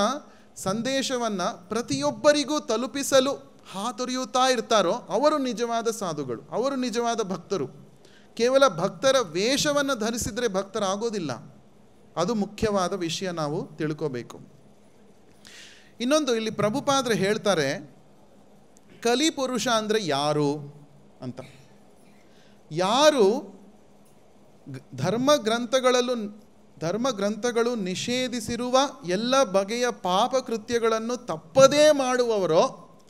ಸಂದೇಶವನ್ನು ಪ್ರತಿಯೊಬ್ಬರಿಗೂ ತಲುಪಿಸಲು ಹಾತೊರೆಯುತ್ತಾ ಇರ್ತಾರೋ ಅವರು ನಿಜವಾದ ಸಾಧುಗಳು, ಅವರು ನಿಜವಾದ ಭಕ್ತರು. ಕೇವಲ ಭಕ್ತರ ವೇಷವನ್ನು ಧರಿಸಿದರೆ ಭಕ್ತರಾಗೋದಿಲ್ಲ. ಅದು ಮುಖ್ಯವಾದ ವಿಷಯ, ನಾವು ತಿಳ್ಕೋಬೇಕು. ಇನ್ನೊಂದು ಇಲ್ಲಿ ಪ್ರಭುಪಾದರು ಹೇಳ್ತಾರೆ, ಕಲಿಪುರುಷ ಅಂದರೆ ಯಾರು ಅಂತ. ಯಾರು ಧರ್ಮಗ್ರಂಥಗಳು ನಿಷೇಧಿಸಿರುವ ಎಲ್ಲ ಬಗೆಯ ಪಾಪಕೃತ್ಯಗಳನ್ನು ತಪ್ಪದೇ ಮಾಡುವವರೋ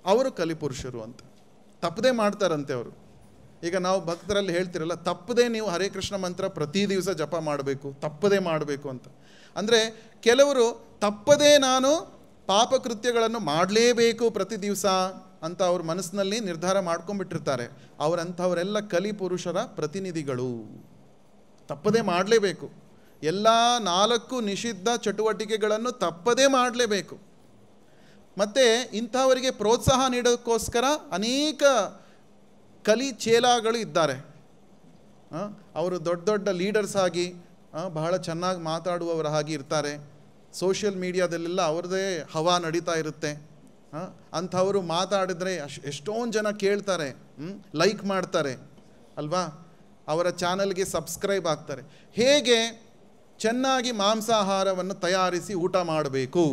ಅವರು ಕಲಿಪುರುಷರು ಅಂತ. ತಪ್ಪದೇ ಮಾಡ್ತಾರಂತೆ ಅವರು. ಈಗ ನಾವು ಭಕ್ತರಲ್ಲಿ ಹೇಳ್ತಿರಲ್ಲ, ತಪ್ಪದೇ ನೀವು ಹರೇ ಕೃಷ್ಣ ಮಂತ್ರ ಪ್ರತಿ ದಿವಸ ಜಪ ಮಾಡಬೇಕು, ತಪ್ಪದೇ ಮಾಡಬೇಕು ಅಂತ. ಅಂದರೆ ಕೆಲವರು ತಪ್ಪದೇ ನಾನು ಪಾಪಕೃತ್ಯಗಳನ್ನು ಮಾಡಲೇಬೇಕು ಪ್ರತಿ ದಿವಸ ಅಂತ ಅವ್ರ ಮನಸ್ಸಿನಲ್ಲಿ ನಿರ್ಧಾರ ಮಾಡ್ಕೊಂಡ್ಬಿಟ್ಟಿರ್ತಾರೆ. ಅವರಂಥವರೆಲ್ಲ ಕಲಿಪುರುಷರ ಪ್ರತಿನಿಧಿಗಳು. ತಪ್ಪದೇ ಮಾಡಲೇಬೇಕು. ಎಲ್ಲ 4 ನಿಷಿದ್ಧ ಚಟುವಟಿಕೆಗಳನ್ನು ತಪ್ಪದೇ ಮಾಡಲೇಬೇಕು. ಮತ್ತು ಇಂಥವರಿಗೆ ಪ್ರೋತ್ಸಾಹ ನೀಡೋಕ್ಕೋಸ್ಕರ ಅನೇಕ ಕಲಿ ಚೇಲಾಗಳು ಇದ್ದಾರೆ. ಅವರು ದೊಡ್ಡ ದೊಡ್ಡ ಲೀಡರ್ಸ್ ಆಗಿ ಬಹಳ ಚೆನ್ನಾಗಿ ಮಾತಾಡುವವರ ಹಾಗೆ ಇರ್ತಾರೆ. ಸೋಷಿಯಲ್ ಮೀಡಿಯಾದಲ್ಲೆಲ್ಲ ಅವ್ರದ್ದೇ ಹವಾ ನಡೀತಾ ಇರುತ್ತೆ. ಅಂಥವರು ಮಾತಾಡಿದ್ರೆ ಎಷ್ಟೊಂದು ಜನ ಕೇಳ್ತಾರೆ, ಲೈಕ್ ಮಾಡ್ತಾರೆ ಅಲ್ವಾ, ಅವರ ಚಾನಲ್ಗೆ ಸಬ್ಸ್ಕ್ರೈಬ್ ಆಗ್ತಾರೆ. ಹೇಗೆ ಚೆನ್ನಾಗಿ ಮಾಂಸಾಹಾರವನ್ನು ತಯಾರಿಸಿ ಊಟ ಮಾಡಬೇಕು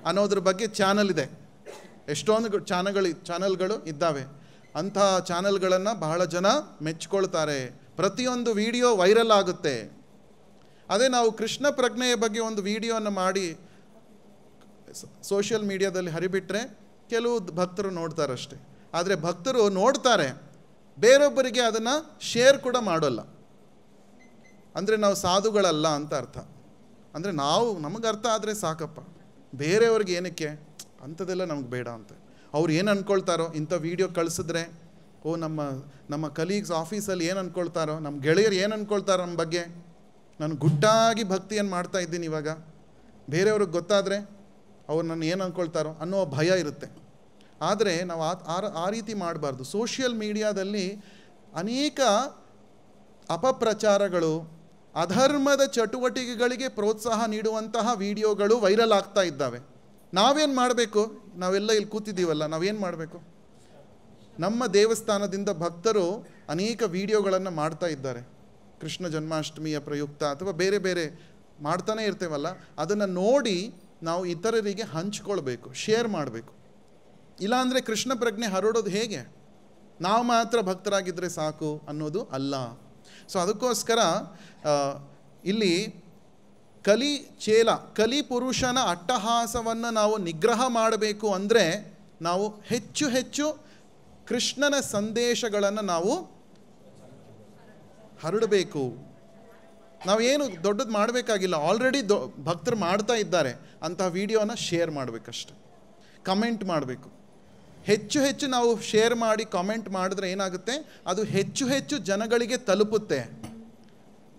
ಅನ್ನೋದ್ರ ಬಗ್ಗೆ ಚಾನಲ್ ಇದೆ. ಎಷ್ಟೊಂದು ಚಾನಲ್ಗಳು ಇದ್ದಾವೆ. ಅಂಥ ಚಾನಲ್ಗಳನ್ನು ಬಹಳ ಜನ ಮೆಚ್ಕೊಳ್ತಾರೆ. ಪ್ರತಿಯೊಂದು ವಿಡಿಯೋ ವೈರಲ್ ಆಗುತ್ತೆ. ಅದೇ ನಾವು ಕೃಷ್ಣ ಪ್ರಜ್ಞೆಯ ಬಗ್ಗೆ ಒಂದು ವಿಡಿಯೋನ ಮಾಡಿ ಸೋಷಿಯಲ್ ಮೀಡಿಯಾದಲ್ಲಿ ಹರಿಬಿಟ್ರೆ ಕೆಲವು ಭಕ್ತರು ನೋಡ್ತಾರಷ್ಟೆ. ಆದರೆ ಭಕ್ತರು ನೋಡ್ತಾರೆ, ಬೇರೊಬ್ಬರಿಗೆ ಅದನ್ನು ಶೇರ್ ಕೂಡ ಮಾಡೋಲ್ಲ. ಅಂದರೆ ನಾವು ಸಾಧುಗಳಲ್ಲ ಅಂತ ಅರ್ಥ. ಅಂದರೆ ನಮಗೆ ಅರ್ಥ ಆದರೆ ಸಾಕಪ್ಪ, ಬೇರೆಯವ್ರಿಗೆ ಏನಕ್ಕೆ ಅಂಥದ್ದೆಲ್ಲ ನಮ್ಗೆ ಬೇಡ ಅಂತ. ಅವ್ರು ಏನು ಅಂದ್ಕೊಳ್ತಾರೋ, ಇಂಥ ವಿಡಿಯೋ ಕಳಿಸಿದ್ರೆ ನಮ್ಮ ಕಲೀಗ್ಸ್ ಆಫೀಸಲ್ಲಿ ಏನು ಅಂದ್ಕೊಳ್ತಾರೋ, ನಮ್ಮ ಗೆಳೆಯರು ಏನು ಅಂದ್ಕೊಳ್ತಾರೋ ನಮ್ಮ ಬಗ್ಗೆ, ನಾನು ಗುಟ್ಟಾಗಿ ಭಕ್ತಿಯನ್ನು ಮಾಡ್ತಾ ಇದ್ದೀನಿ ಇವಾಗ, ಬೇರೆಯವ್ರಿಗೆ ಗೊತ್ತಾದರೆ ಅವ್ರು ನನ್ನ ಏನು ಅಂದ್ಕೊಳ್ತಾರೋ ಅನ್ನೋ ಭಯ ಇರುತ್ತೆ. ಆದರೆ ನಾವು ಆ ರೀತಿ ಮಾಡಬಾರ್ದು. ಸೋಷಿಯಲ್ ಮೀಡಿಯಾದಲ್ಲಿ ಅನೇಕ ಅಪಪ್ರಚಾರಗಳು, ಅಧರ್ಮದ ಚಟುವಟಿಕೆಗಳಿಗೆ ಪ್ರೋತ್ಸಾಹ ನೀಡುವಂತಹ ವಿಡಿಯೋಗಳು ವೈರಲ್ ಆಗ್ತಾ ಇದ್ದಾವೆ. ನಾವೇನು ಮಾಡಬೇಕು? ನಾವೆಲ್ಲ ಇಲ್ಲಿ ಕೂತಿದ್ದೀವಲ್ಲ, ನಾವೇನು ಮಾಡಬೇಕು? ನಮ್ಮ ದೇವಸ್ಥಾನದಿಂದ ಭಕ್ತರು ಅನೇಕ ವಿಡಿಯೋಗಳನ್ನು ಮಾಡ್ತಾ ಇದ್ದಾರೆ. ಕೃಷ್ಣ ಜನ್ಮಾಷ್ಟಮಿಯ ಪ್ರಯುಕ್ತ ಅಥವಾ ಬೇರೆ ಬೇರೆ ಮಾಡ್ತಾನೆ ಇರ್ತೇವಲ್ಲ, ಅದನ್ನು ನೋಡಿ ನಾವು ಇತರರಿಗೆ ಹಂಚ್ಕೊಳ್ಬೇಕು, ಶೇರ್ ಮಾಡಬೇಕು. ಇಲ್ಲಾಂದರೆ ಕೃಷ್ಣ ಪ್ರಜ್ಞೆ ಹರಡೋದು ಹೇಗೆ? ನಾವು ಮಾತ್ರ ಭಕ್ತರಾಗಿದ್ದರೆ ಸಾಕು ಅನ್ನೋದು ಅಲ್ಲ. ಸೊ ಅದಕ್ಕೋಸ್ಕರ ಇಲ್ಲಿ ಕಲಿ ಪುರುಷನ ಅಟ್ಟಹಾಸವನ್ನು ನಾವು ನಿಗ್ರಹ ಮಾಡಬೇಕು ಅಂದರೆ ನಾವು ಹೆಚ್ಚು ಹೆಚ್ಚು ಕೃಷ್ಣನ ಸಂದೇಶಗಳನ್ನು ನಾವು ಹರಡಬೇಕು. ನಾವೇನು ದೊಡ್ಡದು ಮಾಡಬೇಕಾಗಿಲ್ಲ, ಆಲ್ರೆಡಿ ಭಕ್ತರು ಮಾಡ್ತಾ ಇದ್ದಾರೆ. ಅಂತಹ ವಿಡಿಯೋನ ಶೇರ್ ಮಾಡಬೇಕಷ್ಟೆ, ಕಮೆಂಟ್ ಮಾಡಬೇಕು. ಹೆಚ್ಚು ಹೆಚ್ಚು ನಾವು ಶೇರ್ ಮಾಡಿ ಕಾಮೆಂಟ್ ಮಾಡಿದ್ರೆ ಏನಾಗುತ್ತೆ, ಅದು ಹೆಚ್ಚು ಹೆಚ್ಚು ಜನಗಳಿಗೆ ತಲುಪುತ್ತೆ.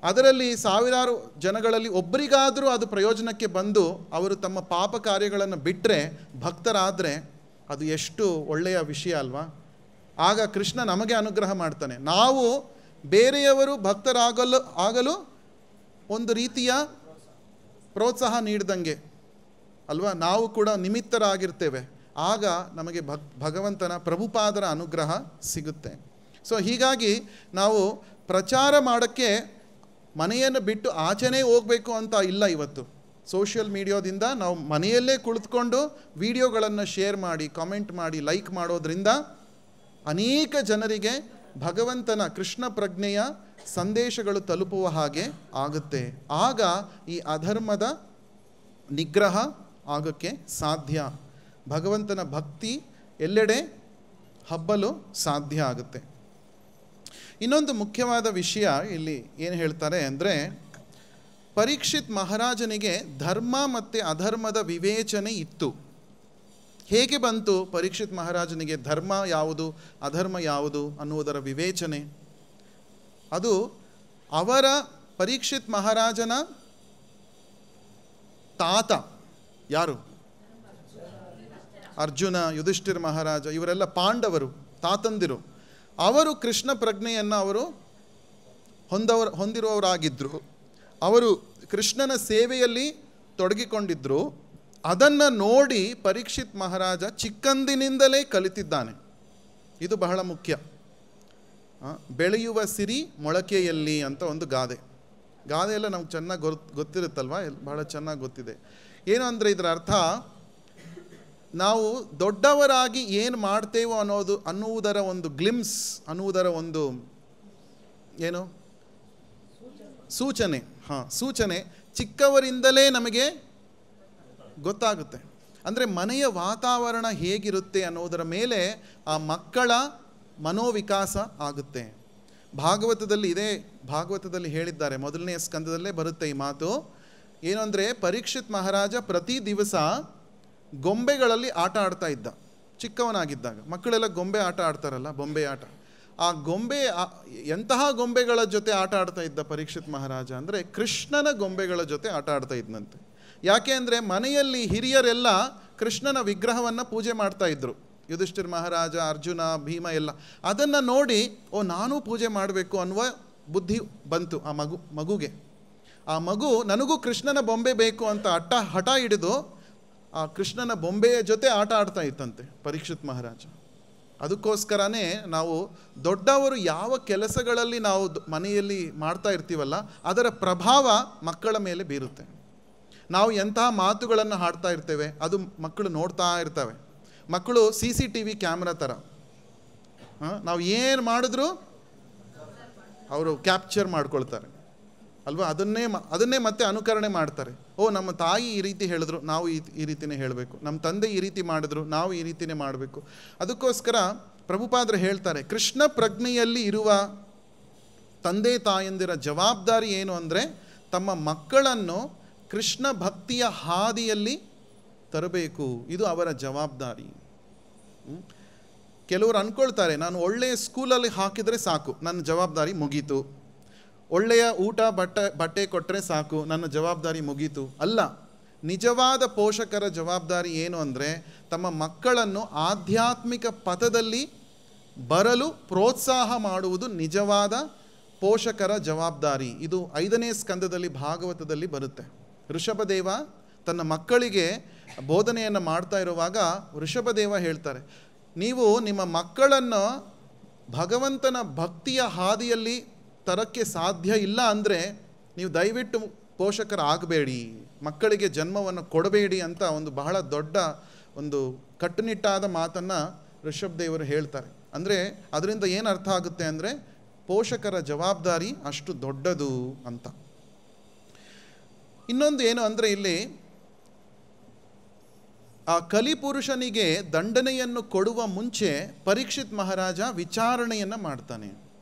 ಅದರಲ್ಲಿ ಸಾವಿರಾರು ಜನಗಳಲ್ಲಿ ಒಬ್ಬರಿಗಾದರೂ ಅದು ಪ್ರಯೋಜನಕ್ಕೆ ಬಂದು ಅವರು ತಮ್ಮ ಪಾಪ ಕಾರ್ಯಗಳನ್ನು ಬಿಟ್ಟರೆ, ಭಕ್ತರಾದರೆ ಅದು ಎಷ್ಟು ಒಳ್ಳೆಯ ವಿಷಯ ಅಲ್ವಾ? ಆಗ ಕೃಷ್ಣ ನಮಗೆ ಅನುಗ್ರಹ ಮಾಡ್ತಾನೆ. ನಾವು ಬೇರೆಯವರು ಭಕ್ತರಾಗಲು ಒಂದು ರೀತಿಯ ಪ್ರೋತ್ಸಾಹ ನೀಡ್ದಂಗೆ ಅಲ್ವಾ, ನಾವು ಕೂಡ ನಿಮಿತ್ತರಾಗಿರ್ತೇವೆ. ಆಗ ನಮಗೆ ಭಗವಂತನ ಪ್ರಭುಪಾದರ ಅನುಗ್ರಹ ಸಿಗುತ್ತೆ. ಸೊ ಹೀಗಾಗಿ ನಾವು ಪ್ರಚಾರ ಮಾಡೋಕ್ಕೆ ಮನೆಯನ್ನು ಬಿಟ್ಟು ಆಚೆನೇ ಹೋಗಬೇಕು ಅಂತ ಇಲ್ಲ. ಇವತ್ತು ಸೋಷಿಯಲ್ ಮೀಡಿಯಾದಿಂದ ನಾವು ಮನೆಯಲ್ಲೇ ಕುಳಿತುಕೊಂಡು ವಿಡಿಯೋಗಳನ್ನು ಶೇರ್ ಮಾಡಿ, ಕಾಮೆಂಟ್ ಮಾಡಿ, ಲೈಕ್ ಮಾಡೋದ್ರಿಂದ ಅನೇಕ ಜನರಿಗೆ ಭಗವಂತನ ಕೃಷ್ಣ ಪ್ರಜ್ಞೆಯ ಸಂದೇಶಗಳು ತಲುಪುವ ಹಾಗೆ ಆಗುತ್ತೆ. ಆಗ ಈ ಅಧರ್ಮದ ನಿಗ್ರಹ ಆಗೋಕ್ಕೆ ಸಾಧ್ಯ. ಭಗವಂತನ ಭಕ್ತಿ ಎಲ್ಲೆಡೆ ಹಬ್ಬಲು ಸಾಧ್ಯ ಆಗುತ್ತೆ. ಇನ್ನೊಂದು ಮುಖ್ಯವಾದ ವಿಷಯ ಇಲ್ಲಿ ಏನು ಹೇಳ್ತಾರೆ ಅಂದರೆ, ಪರೀಕ್ಷಿತ್ ಮಹಾರಾಜನಿಗೆ ಧರ್ಮ ಮತ್ತು ಅಧರ್ಮದ ವಿವೇಚನೆ ಇತ್ತು. ಹೇಗೆ ಬಂತು ಪರೀಕ್ಷಿತ್ ಮಹಾರಾಜನಿಗೆ ಧರ್ಮ ಯಾವುದು ಅಧರ್ಮ ಯಾವುದು ಅನ್ನುವುದರ ವಿವೇಚನೆ? ಅದು ಪರೀಕ್ಷಿತ್ ಮಹಾರಾಜನ ತಾತ ಯಾರು? ಅರ್ಜುನ, ಯುಧಿಷ್ಠಿರ ಮಹಾರಾಜ, ಇವರೆಲ್ಲ ಪಾಂಡವರು, ತಾತಂದಿರು. ಅವರು ಕೃಷ್ಣ ಪ್ರಜ್ಞೆಯನ್ನು ಅವರು ಹೊಂದಿರುವವರಾಗಿದ್ದರು. ಅವರು ಕೃಷ್ಣನ ಸೇವೆಯಲ್ಲಿ ತೊಡಗಿಕೊಂಡಿದ್ದರು. ಅದನ್ನು ನೋಡಿ ಪರೀಕ್ಷಿತ್ ಮಹಾರಾಜ ಚಿಕ್ಕಂದಿನಿಂದಲೇ ಕಲಿತಿದ್ದಾನೆ. ಇದು ಬಹಳ ಮುಖ್ಯ. ಬೆಳೆಯುವ ಸಿರಿ ಮೊಳಕೆಯಲ್ಲಿ ಅಂತ ಒಂದು ಗಾದೆ ಎಲ್ಲ ನಮ್ಗೆ ಚೆನ್ನಾಗಿ ಗೊತ್ತಿರುತ್ತಲ್ವ, ಬಹಳ ಚೆನ್ನಾಗಿ ಗೊತ್ತಿದೆ. ಏನು ಅಂದರೆ ಇದರ ಅರ್ಥ, ನಾವು ದೊಡ್ಡವರಾಗಿ ಏನು ಮಾಡ್ತೇವೋ ಅನ್ನುವುದರ ಒಂದು ಗ್ಲಿಮ್ಸ್, ಅನ್ನುವುದರ ಒಂದು ಏನು ಸೂಚನೆ ಚಿಕ್ಕವರಿಂದಲೇ ನಮಗೆ ಗೊತ್ತಾಗುತ್ತೆ. ಅಂದರೆ ಮನೆಯ ವಾತಾವರಣ ಹೇಗಿರುತ್ತೆ ಅನ್ನೋದರ ಮೇಲೆ ಆ ಮಕ್ಕಳ ಮನೋವಿಕಾಸ ಆಗುತ್ತೆ. ಭಾಗವತದಲ್ಲಿ ಹೇಳಿದ್ದಾರೆ, ಮೊದಲನೆಯ ಸ್ಕಂದದಲ್ಲೇ ಬರುತ್ತೆ ಈ ಮಾತು. ಏನು ಅಂದರೆ, ಪರೀಕ್ಷಿತ್ ಮಹಾರಾಜ ಪ್ರತಿ ದಿವಸ ಗೊಂಬೆಗಳಲ್ಲಿ ಆಟ ಆಡ್ತಾ ಇದ್ದ. ಚಿಕ್ಕವನಾಗಿದ್ದಾಗ ಮಕ್ಕಳೆಲ್ಲ ಗೊಂಬೆ ಆಟ ಆಡ್ತಾರಲ್ಲ, ಬೊಂಬೆ ಆಟ. ಆ ಗೊಂಬೆ ಎಂತಹ ಗೊಂಬೆಗಳ ಜೊತೆ ಆಟ ಆಡ್ತಾ ಇದ್ದ ಪರೀಕ್ಷಿತ್ ಮಹಾರಾಜ ಅಂದರೆ ಕೃಷ್ಣನ ಗೊಂಬೆಗಳ ಜೊತೆ ಆಟ ಆಡ್ತಾ ಇದ್ದಂತೆ. ಯಾಕೆ ಅಂದರೆ ಮನೆಯಲ್ಲಿ ಹಿರಿಯರೆಲ್ಲ ಕೃಷ್ಣನ ವಿಗ್ರಹವನ್ನು ಪೂಜೆ ಮಾಡ್ತಾ ಇದ್ರು. ಯುಧಿಷ್ಠಿರ್ ಮಹಾರಾಜ, ಅರ್ಜುನ, ಭೀಮ ಎಲ್ಲ ಅದನ್ನು ನೋಡಿ ನಾನೂ ಪೂಜೆ ಮಾಡಬೇಕು ಅನ್ನುವ ಬುದ್ಧಿ ಬಂತು ಆ ಮಗುಗೆ. ಆ ಮಗು ನನಗೂ ಕೃಷ್ಣನ ಬೊಂಬೆ ಬೇಕು ಅಂತ ಹಠ ಹಿಡಿದು ಆ ಕೃಷ್ಣನ ಬೊಂಬೆಯ ಜೊತೆ ಆಟ ಆಡ್ತಾ ಇತ್ತಂತೆ ಪರೀಕ್ಷಿತ್ ಮಹಾರಾಜ. ಅದಕ್ಕೋಸ್ಕರನೇ ನಾವು ದೊಡ್ಡವರು ಯಾವ ಕೆಲಸಗಳಲ್ಲಿ ನಾವು ಮನೆಯಲ್ಲಿ ಮಾಡ್ತಾ ಇರ್ತೀವಲ್ಲ ಅದರ ಪ್ರಭಾವ ಮಕ್ಕಳ ಮೇಲೆ ಬೀರುತ್ತೆ. ನಾವು ಎಂತಹ ಮಾತುಗಳನ್ನು ಹಾಡ್ತಾ ಇರ್ತೇವೆ ಅದು ಮಕ್ಕಳು ನೋಡ್ತಾ ಇರ್ತವೆ. ಮಕ್ಕಳು CCTV ಕ್ಯಾಮ್ರಾ ಥರ. ನಾವು ಏನು ಮಾಡಿದ್ರೂ ಅವರು ಕ್ಯಾಪ್ಚರ್ ಮಾಡ್ಕೊಳ್ತಾರೆ ಅಲ್ವಾ? ಅದನ್ನೇ ಮತ್ತೆ ಅನುಕರಣೆ ಮಾಡ್ತಾರೆ. ನಮ್ಮ ತಾಯಿ ಈ ರೀತಿ ಹೇಳಿದ್ರು, ನಾವು ಈ ರೀತಿಯೇ ಹೇಳಬೇಕು. ನಮ್ಮ ತಂದೆ ಈ ರೀತಿ ಮಾಡಿದ್ರು, ನಾವು ಈ ರೀತಿಯೇ ಮಾಡಬೇಕು. ಅದಕ್ಕೋಸ್ಕರ ಪ್ರಭುಪಾದರು ಹೇಳ್ತಾರೆ, ಕೃಷ್ಣ ಪ್ರಜ್ಞೆಯಲ್ಲಿ ಇರುವ ತಂದೆ ತಾಯಂದಿರ ಜವಾಬ್ದಾರಿ ಏನು ಅಂದರೆ ತಮ್ಮ ಮಕ್ಕಳನ್ನು ಕೃಷ್ಣ ಭಕ್ತಿಯ ಹಾದಿಯಲ್ಲಿ ತರಬೇಕು. ಇದು ಅವರ ಜವಾಬ್ದಾರಿ. ಕೆಲವರು ಅಂದ್ಕೊಳ್ತಾರೆ, ನಾನು ಒಳ್ಳೆಯ ಸ್ಕೂಲಲ್ಲಿ ಹಾಕಿದರೆ ಸಾಕು, ನನ್ನ ಜವಾಬ್ದಾರಿ ಮುಗೀತು. ಒಳ್ಳೆಯ ಊಟ ಬಟ್ಟೆ ಕೊಟ್ಟರೆ ಸಾಕು, ನನ್ನ ಜವಾಬ್ದಾರಿ ಮುಗೀತು. ಅಲ್ಲ, ನಿಜವಾದ ಪೋಷಕರ ಜವಾಬ್ದಾರಿ ಏನು ಅಂದರೆ ತಮ್ಮ ಮಕ್ಕಳನ್ನು ಆಧ್ಯಾತ್ಮಿಕ ಪಥದಲ್ಲಿ ಬರಲು ಪ್ರೋತ್ಸಾಹ ಮಾಡುವುದು ನಿಜವಾದ ಪೋಷಕರ ಜವಾಬ್ದಾರಿ. ಇದು 5ನೇ ಸ್ಕಂದದಲ್ಲಿ ಭಾಗವತದಲ್ಲಿ ಬರುತ್ತೆ. ಋಷಭದೇವ ತನ್ನ ಮಕ್ಕಳಿಗೆ ಬೋಧನೆಯನ್ನು ಮಾಡ್ತಾ ಇರುವಾಗ ಋಷಭದೇವ ಹೇಳ್ತಾರೆ, ನೀವು ನಿಮ್ಮ ಮಕ್ಕಳನ್ನು ಭಗವಂತನ ಭಕ್ತಿಯ ಹಾದಿಯಲ್ಲಿ ತರಕ್ಕೆ ಸಾಧ್ಯ ಇಲ್ಲ ಅಂದರೆ ನೀವು ದಯವಿಟ್ಟು ಪೋಷಕರಾಗಬೇಡಿ, ಮಕ್ಕಳಿಗೆ ಜನ್ಮವನ್ನು ಕೊಡಬೇಡಿ ಅಂತ ಒಂದು ಬಹಳ ದೊಡ್ಡ ಒಂದು ಕಟ್ಟುನಿಟ್ಟಾದ ಮಾತನ್ನು ಋಷಭದೇವರು ಹೇಳ್ತಾರೆ. ಅಂದರೆ ಅದರಿಂದ ಏನು ಅರ್ಥ ಆಗುತ್ತೆ ಅಂದರೆ ಪೋಷಕರ ಜವಾಬ್ದಾರಿ ಅಷ್ಟು ದೊಡ್ಡದು ಅಂತ. ಇನ್ನೊಂದು ಏನು ಅಂದರೆ ಇಲ್ಲಿ ಆ ಕಲಿಪುರುಷನಿಗೆ ದಂಡನೆಯನ್ನು ಕೊಡುವ ಮುಂಚೆ ಪರೀಕ್ಷಿತ್ ಮಹಾರಾಜ ವಿಚಾರಣೆಯನ್ನು ಮಾಡ್ತಾನೆ.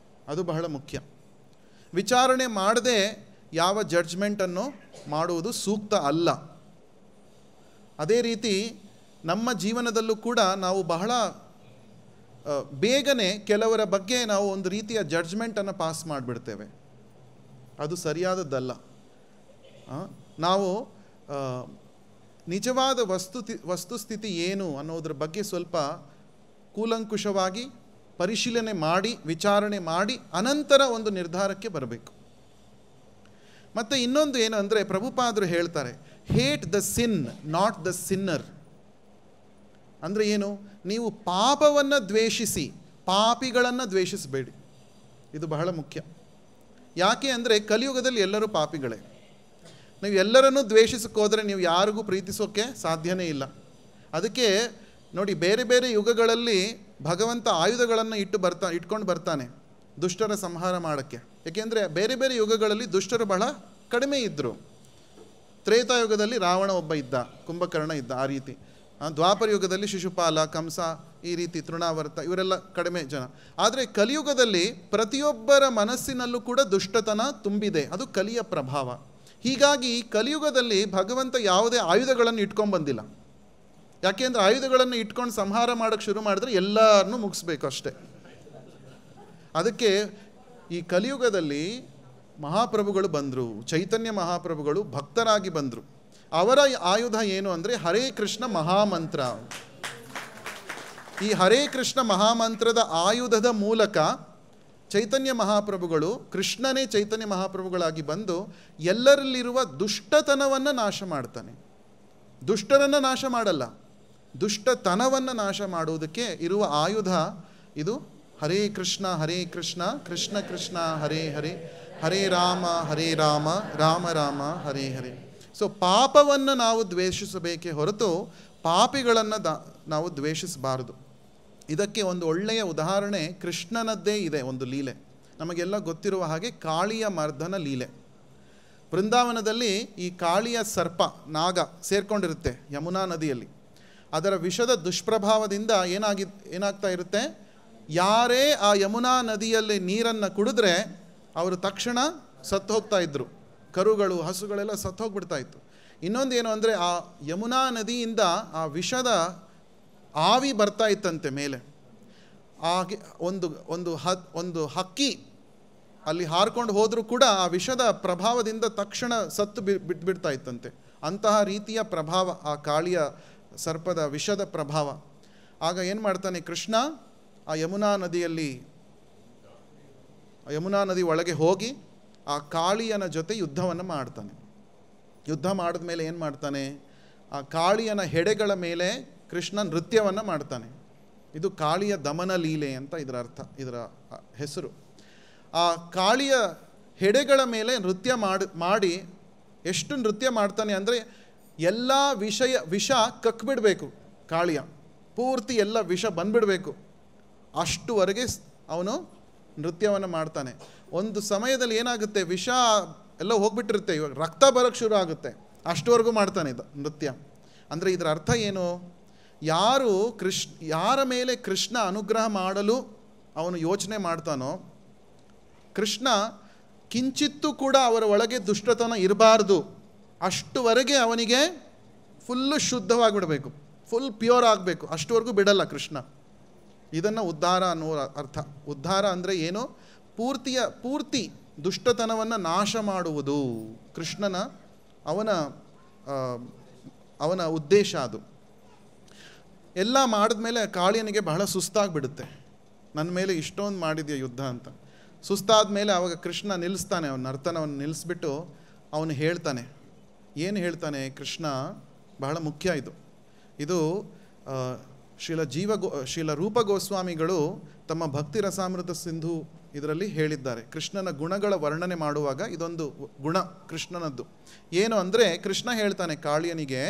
ಅದು ಬಹಳ ಮುಖ್ಯ. ವಿಚಾರಣೆ ಮಾಡದೆ ಯಾವ ಜಡ್ಜ್ಮೆಂಟನ್ನು ಮಾಡುವುದು ಸೂಕ್ತ ಅಲ್ಲ. ಅದೇ ರೀತಿ ನಮ್ಮ ಜೀವನದಲ್ಲೂ ಕೂಡ ನಾವು ಬಹಳ ಬೇಗನೆ ಕೆಲವರ ಬಗ್ಗೆ ನಾವು ಒಂದು ರೀತಿಯ ಜಡ್ಜ್ಮೆಂಟನ್ನು ಪಾಸ್ ಮಾಡಿಬಿಡ್ತೇವೆ. ಅದು ಸರಿಯಾದದ್ದಲ್ಲ. ನಾವು ನಿಜವಾದ ವಸ್ತುಸ್ಥಿತಿ ಏನು ಅನ್ನೋದ್ರ ಬಗ್ಗೆ ಸ್ವಲ್ಪ ಕೂಲಂಕುಷವಾಗಿ ಪರಿಶೀಲನೆ ಮಾಡಿ ವಿಚಾರಣೆ ಮಾಡಿ ಅನಂತರ ಒಂದು ನಿರ್ಧಾರಕ್ಕೆ ಬರಬೇಕು. ಮತ್ತು ಇನ್ನೊಂದು ಏನು ಅಂದರೆ ಪ್ರಭುಪಾದರು ಹೇಳ್ತಾರೆ, hate the sin not the Sinner. ಅಂದರೆ ಏನು? ನೀವು ಪಾಪವನ್ನು ದ್ವೇಷಿಸಿ, ಪಾಪಿಗಳನ್ನು ದ್ವೇಷಿಸಬೇಡಿ. ಇದು ಬಹಳ ಮುಖ್ಯ. ಯಾಕೆ ಅಂದರೆ ಕಲಿಯುಗದಲ್ಲಿ ಎಲ್ಲರೂ ಪಾಪಿಗಳೇ. ನೀವು ಎಲ್ಲರನ್ನೂ ದ್ವೇಷಿಸೋಕ್ಕೋದ್ರೆ ನೀವು ಯಾರಿಗೂ ಪ್ರೀತಿಸೋಕ್ಕೆ ಸಾಧ್ಯನೇ ಇಲ್ಲ. ಅದಕ್ಕೆ ನೋಡಿ, ಬೇರೆ ಬೇರೆ ಯುಗಗಳಲ್ಲಿ ಭಗವಂತ ಆಯುಧಗಳನ್ನು ಇಟ್ಕೊಂಡು ಬರ್ತಾನೆ ದುಷ್ಟರ ಸಂಹಾರ ಮಾಡೋಕ್ಕೆ. ಏಕೆಂದರೆ ಬೇರೆ ಬೇರೆ ಯುಗಗಳಲ್ಲಿ ದುಷ್ಟರು ಬಹಳ ಕಡಿಮೆ ಇದ್ದರು. ತ್ರೇತಾಯುಗದಲ್ಲಿ ರಾವಣ ಒಬ್ಬ ಇದ್ದ, ಕುಂಭಕರ್ಣ ಇದ್ದ, ಆ ರೀತಿ. ದ್ವಾಪರ ಯುಗದಲ್ಲಿ ಶಿಶುಪಾಲ, ಕಂಸ, ಈ ರೀತಿ ತೃಣಾವರ್ತ, ಇವರೆಲ್ಲ ಕಡಿಮೆ ಜನ. ಆದರೆ ಕಲಿಯುಗದಲ್ಲಿ ಪ್ರತಿಯೊಬ್ಬರ ಮನಸ್ಸಿನಲ್ಲೂ ಕೂಡ ದುಷ್ಟತನ ತುಂಬಿದೆ. ಅದು ಕಲಿಯ ಪ್ರಭಾವ. ಹೀಗಾಗಿ ಕಲಿಯುಗದಲ್ಲಿ ಭಗವಂತ ಯಾವುದೇ ಆಯುಧಗಳನ್ನು ಇಟ್ಕೊಂಡು ಬಂದಿಲ್ಲ. ಯಾಕೆಂದರೆ ಆಯುಧಗಳನ್ನು ಇಟ್ಕೊಂಡು ಸಂಹಾರ ಮಾಡೋಕ್ಕೆ ಶುರು ಮಾಡಿದ್ರೆ ಎಲ್ಲರನ್ನೂ ಮುಗಿಸ್ಬೇಕು ಅಷ್ಟೇ. ಅದಕ್ಕೆ ಈ ಕಲಿಯುಗದಲ್ಲಿ ಮಹಾಪ್ರಭುಗಳು ಬಂದರು, ಚೈತನ್ಯ ಮಹಾಪ್ರಭುಗಳು ಭಕ್ತರಾಗಿ ಬಂದರು. ಅವರ ಆಯುಧ ಏನು ಅಂದರೆ ಹರೇ ಕೃಷ್ಣ ಮಹಾಮಂತ್ರ. ಈ ಹರೇ ಕೃಷ್ಣ ಮಹಾಮಂತ್ರದ ಆಯುಧದ ಮೂಲಕ ಚೈತನ್ಯ ಮಹಾಪ್ರಭುಗಳು, ಕೃಷ್ಣನೇ ಚೈತನ್ಯ ಮಹಾಪ್ರಭುಗಳಾಗಿ ಬಂದು ಎಲ್ಲರಲ್ಲಿರುವ ದುಷ್ಟತನವನ್ನು ನಾಶ ಮಾಡ್ತಾನೆ. ದುಷ್ಟರನ್ನು ನಾಶ ಮಾಡಲ್ಲ, ದುಷ್ಟತನವನ್ನು ನಾಶ ಮಾಡುವುದಕ್ಕೆ ಇರುವ ಆಯುಧ ಇದು ಹರೇ ಕೃಷ್ಣ ಕೃಷ್ಣ ಕೃಷ್ಣ ಹರೇ ಹರೇ, ಹರೇ ರಾಮ ರಾಮ ರಾಮ ಹರೇ ಹರೇ. ಸೊ ಪಾಪವನ್ನು ನಾವು ದ್ವೇಷಿಸಬೇಕೇ ಹೊರತು ಪಾಪಿಗಳನ್ನು ನಾವು ದ್ವೇಷಿಸಬಾರದು. ಇದಕ್ಕೆ ಒಂದು ಒಳ್ಳೆಯ ಉದಾಹರಣೆ ಕೃಷ್ಣನದ್ದೇ ಇದೆ, ಒಂದು ಲೀಲೆ. ನಮಗೆಲ್ಲ ಗೊತ್ತಿರುವ ಹಾಗೆ ಕಾಳಿಯ ಮರ್ದನ ಲೀಲೆ. ಬೃಂದಾವನದಲ್ಲಿ ಈ ಕಾಳಿಯ ಸರ್ಪ, ನಾಗ ಸೇರ್ಕೊಂಡಿರುತ್ತೆ ಯಮುನಾ ನದಿಯಲ್ಲಿ. ಅದರ ವಿಷದ ದುಷ್ಪ್ರಭಾವದಿಂದ ಏನಾಗ್ತಾ ಇರುತ್ತೆ, ಯಾರೇ ಆ ಯಮುನಾ ನದಿಯಲ್ಲಿ ನೀರನ್ನು ಕುಡಿದ್ರೆ ಅವರು ತಕ್ಷಣ ಸತ್ತು ಹೋಗ್ತಾ ಇದ್ರು. ಕರುಗಳು, ಹಸುಗಳೆಲ್ಲ ಸತ್ತು ಹೋಗ್ಬಿಡ್ತಾ ಇತ್ತು. ಇನ್ನೊಂದು ಏನು ಅಂದರೆ ಆ ಯಮುನಾ ನದಿಯಿಂದ ಆ ವಿಷದ ಆವಿ ಬರ್ತಾ ಇತ್ತಂತೆ ಮೇಲೆ. ಹಾಗೆ ಒಂದು ಹಕ್ಕಿ ಅಲ್ಲಿ ಹಾರ್ಕೊಂಡು ಹೋದರೂ ಕೂಡ ಆ ವಿಷದ ಪ್ರಭಾವದಿಂದ ತಕ್ಷಣ ಸತ್ತು ಬಿಟ್ಬಿಡ್ತಾ ಇತ್ತಂತೆ. ಅಂತಹ ರೀತಿಯ ಪ್ರಭಾವ ಆ ಕಾಳಿಯ ಸರ್ಪದ ವಿಷದ ಪ್ರಭಾವ. ಆಗ ಏನು ಮಾಡ್ತಾನೆ ಕೃಷ್ಣ, ಆ ಯಮುನಾ ನದಿ ಒಳಗೆ ಹೋಗಿ ಆ ಕಾಳಿಯನ ಜೊತೆ ಯುದ್ಧವನ್ನು ಮಾಡ್ತಾನೆ. ಯುದ್ಧ ಮಾಡಿದ ಮೇಲೆ ಏನು ಮಾಡ್ತಾನೆ, ಆ ಕಾಳಿಯನ ಹೆಡೆಗಳ ಮೇಲೆ ಕೃಷ್ಣ ನೃತ್ಯವನ್ನು ಮಾಡ್ತಾನೆ. ಇದು ಕಾಳಿಯ ದಮನ ಲೀಲೆ ಅಂತ ಇದರ ಹೆಸರು. ಆ ಕಾಳಿಯ ಹೆಡೆಗಳ ಮೇಲೆ ನೃತ್ಯ ಮಾಡಿ ಎಷ್ಟು ನೃತ್ಯ ಮಾಡ್ತಾನೆ ಅಂದರೆ ಎಲ್ಲ ವಿಷ ಕಕ್ಬಿಡಬೇಕು, ಕಾಳಿಯ ಪೂರ್ತಿ ಎಲ್ಲ ವಿಷ ಬಂದ್ಬಿಡಬೇಕು, ಅಷ್ಟುವರೆಗೆ ಅವನು ನೃತ್ಯವನ್ನು ಮಾಡ್ತಾನೆ. ಒಂದು ಸಮಯದಲ್ಲಿ ಏನಾಗುತ್ತೆ, ವಿಷ ಎಲ್ಲ ಹೋಗ್ಬಿಟ್ಟಿರುತ್ತೆ, ಇವಾಗ ರಕ್ತ ಬರೋಕ್ಕೆ ಶುರು ಆಗುತ್ತೆ, ಅಷ್ಟುವರೆಗೂ ಮಾಡ್ತಾನೆ ಇದು ನೃತ್ಯ. ಅಂದರೆ ಇದರ ಅರ್ಥ ಏನು, ಯಾರ ಮೇಲೆ ಕೃಷ್ಣ ಅನುಗ್ರಹ ಮಾಡಲು ಅವನು ಯೋಚನೆ ಮಾಡ್ತಾನೋ, ಕೃಷ್ಣ ಕಿಂಚಿತ್ತೂ ಕೂಡ ಅವರ ಒಳಗೆ ದುಷ್ಟತನ ಇರಬಾರ್ದು, ಅಷ್ಟುವರೆಗೆ ಅವನಿಗೆ ಫುಲ್ಲು ಶುದ್ಧವಾಗಿಬಿಡಬೇಕು, ಫುಲ್ ಪ್ಯೂರ್ ಆಗಬೇಕು, ಅಷ್ಟುವರೆಗೂ ಬಿಡಲ್ಲ ಕೃಷ್ಣ. ಇದನ್ನು ಉದ್ಧಾರ ಅನ್ನೋ ಅರ್ಥ. ಉದ್ಧಾರ ಅಂದರೆ ಏನು, ಪೂರ್ತಿ ದುಷ್ಟತನವನ್ನು ನಾಶ ಮಾಡುವುದು ಕೃಷ್ಣನ ಅವನ ಉದ್ದೇಶ. ಅದು ಎಲ್ಲ ಮಾಡಿದ್ಮೇಲೆ ಕಾಳಿಯನಿಗೆ ಬಹಳ ಸುಸ್ತಾಗಿಬಿಡುತ್ತೆ, ನನ್ನ ಮೇಲೆ ಇಷ್ಟೊಂದು ಮಾಡಿದೆಯಾ ಯುದ್ಧ ಅಂತ. ಸುಸ್ತಾದ ಮೇಲೆ ಆವಾಗ ಕೃಷ್ಣ ನಿಲ್ಲಿಸ್ತಾನೆ, ಅವನ ನರ್ತನವನ್ನು ನಿಲ್ಲಿಸ್ಬಿಟ್ಟು ಅವನು ಹೇಳ್ತಾನೆ. ಏನು ಹೇಳ್ತಾನೆ ಕೃಷ್ಣ, ಬಹಳ ಮುಖ್ಯ ಇದು ಶ್ರೀಲ ರೂಪ ಗೋಸ್ವಾಮಿಗಳು ತಮ್ಮ ಭಕ್ತಿ ರಸಾಮೃತ ಸಿಂಧು ಇದರಲ್ಲಿ ಹೇಳಿದ್ದಾರೆ. ಕೃಷ್ಣನ ಗುಣಗಳ ವರ್ಣನೆ ಮಾಡುವಾಗ ಇದೊಂದು ಗುಣ ಕೃಷ್ಣನದ್ದು. ಏನು ಅಂದರೆ ಕೃಷ್ಣ ಹೇಳ್ತಾನೆ ಕಾಳಿಯನಿಗೆ,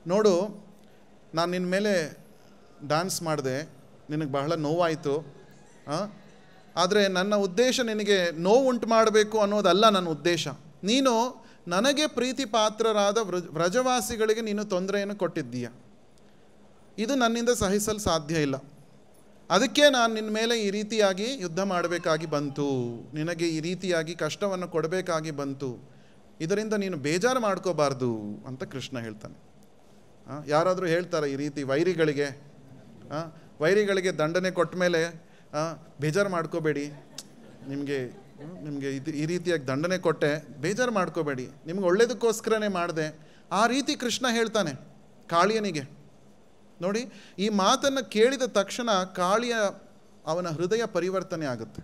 ನೋಡು, ನಾನು ನಿನ್ನ ಮೇಲೆ ಡ್ಯಾನ್ಸ್ ಮಾಡಿದೆ, ನಿನಗೆ ಬಹಳ ನೋವಾಯಿತು, ಆದರೆ ನನ್ನ ಉದ್ದೇಶ ನಿನಗೆ ನೋವು ಉಂಟು ಮಾಡಬೇಕು ಅನ್ನೋದಲ್ಲ ನನ್ನ ಉದ್ದೇಶ. ನೀನು ನನಗೆ ಪ್ರೀತಿ ಪಾತ್ರರಾದ ವ್ರಜವಾಸಿಗಳಿಗೆ ನೀನು ತೊಂದರೆಯನ್ನು ಕೊಟ್ಟಿದ್ದೀಯ, ಇದು ನನ್ನಿಂದ ಸಹಿಸಲು ಸಾಧ್ಯ ಇಲ್ಲ. ಅದಕ್ಕೆ ನಾನು ನಿನ್ನ ಮೇಲೆ ಈ ರೀತಿಯಾಗಿ ಯುದ್ಧ ಮಾಡಬೇಕಾಗಿ ಬಂತು, ನಿನಗೆ ಈ ರೀತಿಯಾಗಿ ಕಷ್ಟವನ್ನು ಕೊಡಬೇಕಾಗಿ ಬಂತು, ಇದರಿಂದ ನೀನು ಬೇಜಾರು ಮಾಡ್ಕೋಬಾರ್ದು ಅಂತ ಕೃಷ್ಣ ಹೇಳ್ತಾನೆ. ಯಾರಾದರೂ ಹೇಳ್ತಾರೆ ಈ ರೀತಿ ವೈರಿಗಳಿಗೆ ದಂಡನೆ ಕೊಟ್ಟ ಮೇಲೆ ಬೇಜಾರು ಮಾಡ್ಕೋಬೇಡಿ, ನಿಮಗೆ ಈ ರೀತಿಯಾಗಿ ದಂಡನೆ ಕೊಟ್ಟೆ, ಬೇಜಾರು ಮಾಡ್ಕೋಬೇಡಿ, ನಿಮ್ಗೆ ಒಳ್ಳೇದಕ್ಕೋಸ್ಕರನೇ ಮಾಡಿದೆ, ಆ ರೀತಿ ಕೃಷ್ಣ ಹೇಳ್ತಾನೆ ಕಾಳಿಯನಿಗೆ. ನೋಡಿ, ಈ ಮಾತನ್ನು ಕೇಳಿದ ತಕ್ಷಣ ಅವನ ಹೃದಯ ಪರಿವರ್ತನೆ ಆಗುತ್ತೆ.